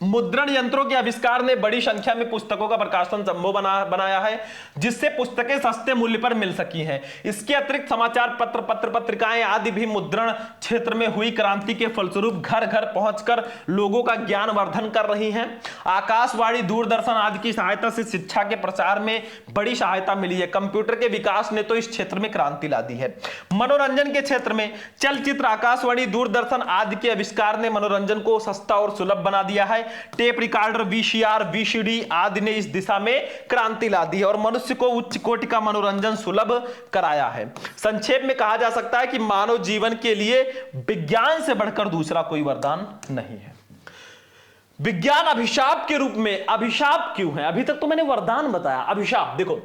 मुद्रण यंत्रों के आविष्कार ने बड़ी संख्या में पुस्तकों का प्रकाशन संभव बनाया है, जिससे पुस्तकें सस्ते मूल्य पर मिल सकी हैं। इसके अतिरिक्त समाचार पत्र, पत्रिकाएं आदि भी मुद्रण क्षेत्र में हुई क्रांति के फलस्वरूप घर घर पहुंचकर लोगों का ज्ञान वर्धन कर रही हैं। आकाशवाणी, दूरदर्शन आदि की सहायता से शिक्षा के प्रचार में बड़ी सहायता मिली है। कंप्यूटर के विकास ने तो इस क्षेत्र में क्रांति ला दी है। मनोरंजन के क्षेत्र में चलचित्र, आकाशवाणी, दूरदर्शन आदि के आविष्कार ने मनोरंजन को सस्ता और सुलभ बना दिया है। टेप रिकॉर्डर, वीसीआर, वीसीडी आदि ने इस दिशा में क्रांति ला दी है और मनुष्य को उच्च कोटि का मनोरंजन सुलभ कराया है। संक्षेप में कहा जा सकता है कि मानव जीवन के लिए विज्ञान से बढ़कर दूसरा कोई वरदान नहीं है। विज्ञान अभिशाप के रूप में, अभिशाप क्यों है? अभी तक तो मैंने वरदान बताया, अभिशाप देखो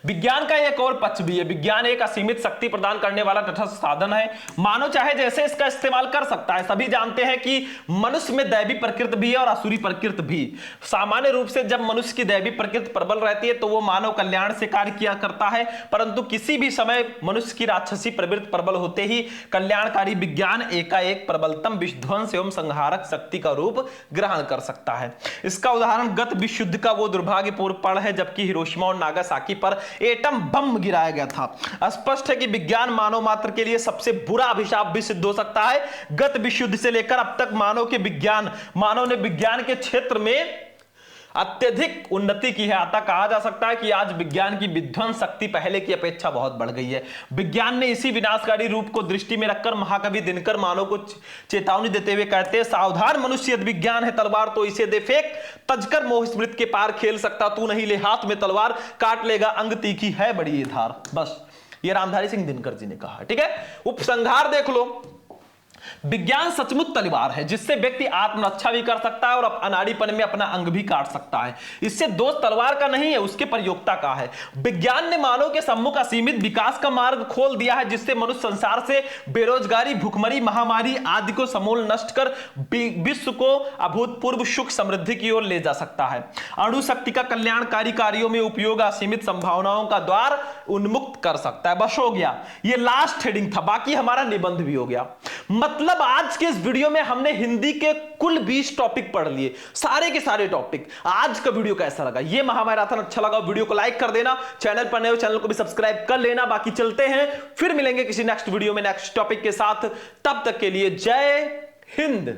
विज्ञान का एक और पक्ष भी है। विज्ञान एक असीमित शक्ति प्रदान करने वाला तटस्थ साधन है। मानव चाहे जैसे इसका इस्तेमाल कर सकता है। सभी जानते हैं कि मनुष्य में दैवी प्रकृति भी है और असुरी प्रकृति भी। सामान्य रूप से जब मनुष्य की दैवी प्रकृति प्रबल रहती है तो वो मानव कल्याण से कार्य किया करता है, परंतु किसी भी समय मनुष्य की राक्षसी प्रवृत्ति प्रबल होते ही कल्याणकारी विज्ञान एकाएक प्रबलतम विध्वंस एवं संहारक शक्ति का रूप ग्रहण कर सकता है। इसका उदाहरण गत विश्व युद्ध का वो दुर्भाग्यपूर्ण पल है जबकि हिरोशिमा और नागासाकी पर एटम बम गिराया गया था। स्पष्ट है कि विज्ञान मानव मात्र के लिए सबसे बुरा अभिशाप भी सिद्ध हो सकता है। गत विश्व युद्ध से लेकर अब तक मानव ने विज्ञान के क्षेत्र में अत्यधिक उन्नति की है। अतः कहा जा सकता है कि आज विज्ञान की विध्वंस शक्ति पहले की अपेक्षा बहुत बढ़ गई है। विज्ञान ने इसी विनाशकारी रूप को दृष्टि में रखकर महाकवि दिनकर मानव को चेतावनी देते हुए कहते हैं, सावधान मनुष्य, यदि विज्ञान है तलवार तो इसे दे फेंक, तजकर मोह स्मृति के पार खेल सकता तू नहीं, ले हाथ में तलवार काट लेगा अंग तीखी है बड़ी ये धार। बस ये रामधारी सिंह दिनकर जी ने कहा। ठीक है, उपसंहार देख लो। विज्ञान सचमुच तलवार है जिससे व्यक्ति आत्मरक्षा भी कर सकता है और अनाड़ीपन में अपना अंग भी काट सकता है। इससे दोष तलवार का नहीं है, उसके प्रयोक्ता का है। विज्ञान ने मानव के सम्मुख असीमित विकास का मार्ग खोल दिया है जिससे मनुष्य संसार से बेरोजगारी, भुखमरी, महामारी आदि को समूल नष्ट कर विश्व को अभूतपूर्व सुख समृद्धि की ओर ले जा सकता है। अणु शक्ति का कल्याणकारी कार्यों में उपयोग असीमित संभावनाओं का द्वार उन्मुक्त कर सकता है। बस हो गया, ये लास्ट हेडिंग था, बाकी हमारा निबंध भी हो गया। मतलब आज के इस वीडियो में हमने हिंदी के कुल 20 टॉपिक पढ़ लिए, सारे के सारे टॉपिक। आज का वीडियो कैसा लगा? ये महामैराथन अच्छा लगा वीडियो को लाइक कर देना, चैनल पर नए हो चैनल को भी सब्सक्राइब कर लेना। बाकी चलते हैं, फिर मिलेंगे किसी नेक्स्ट वीडियो में नेक्स्ट टॉपिक के साथ। तब तक के लिए जय हिंद।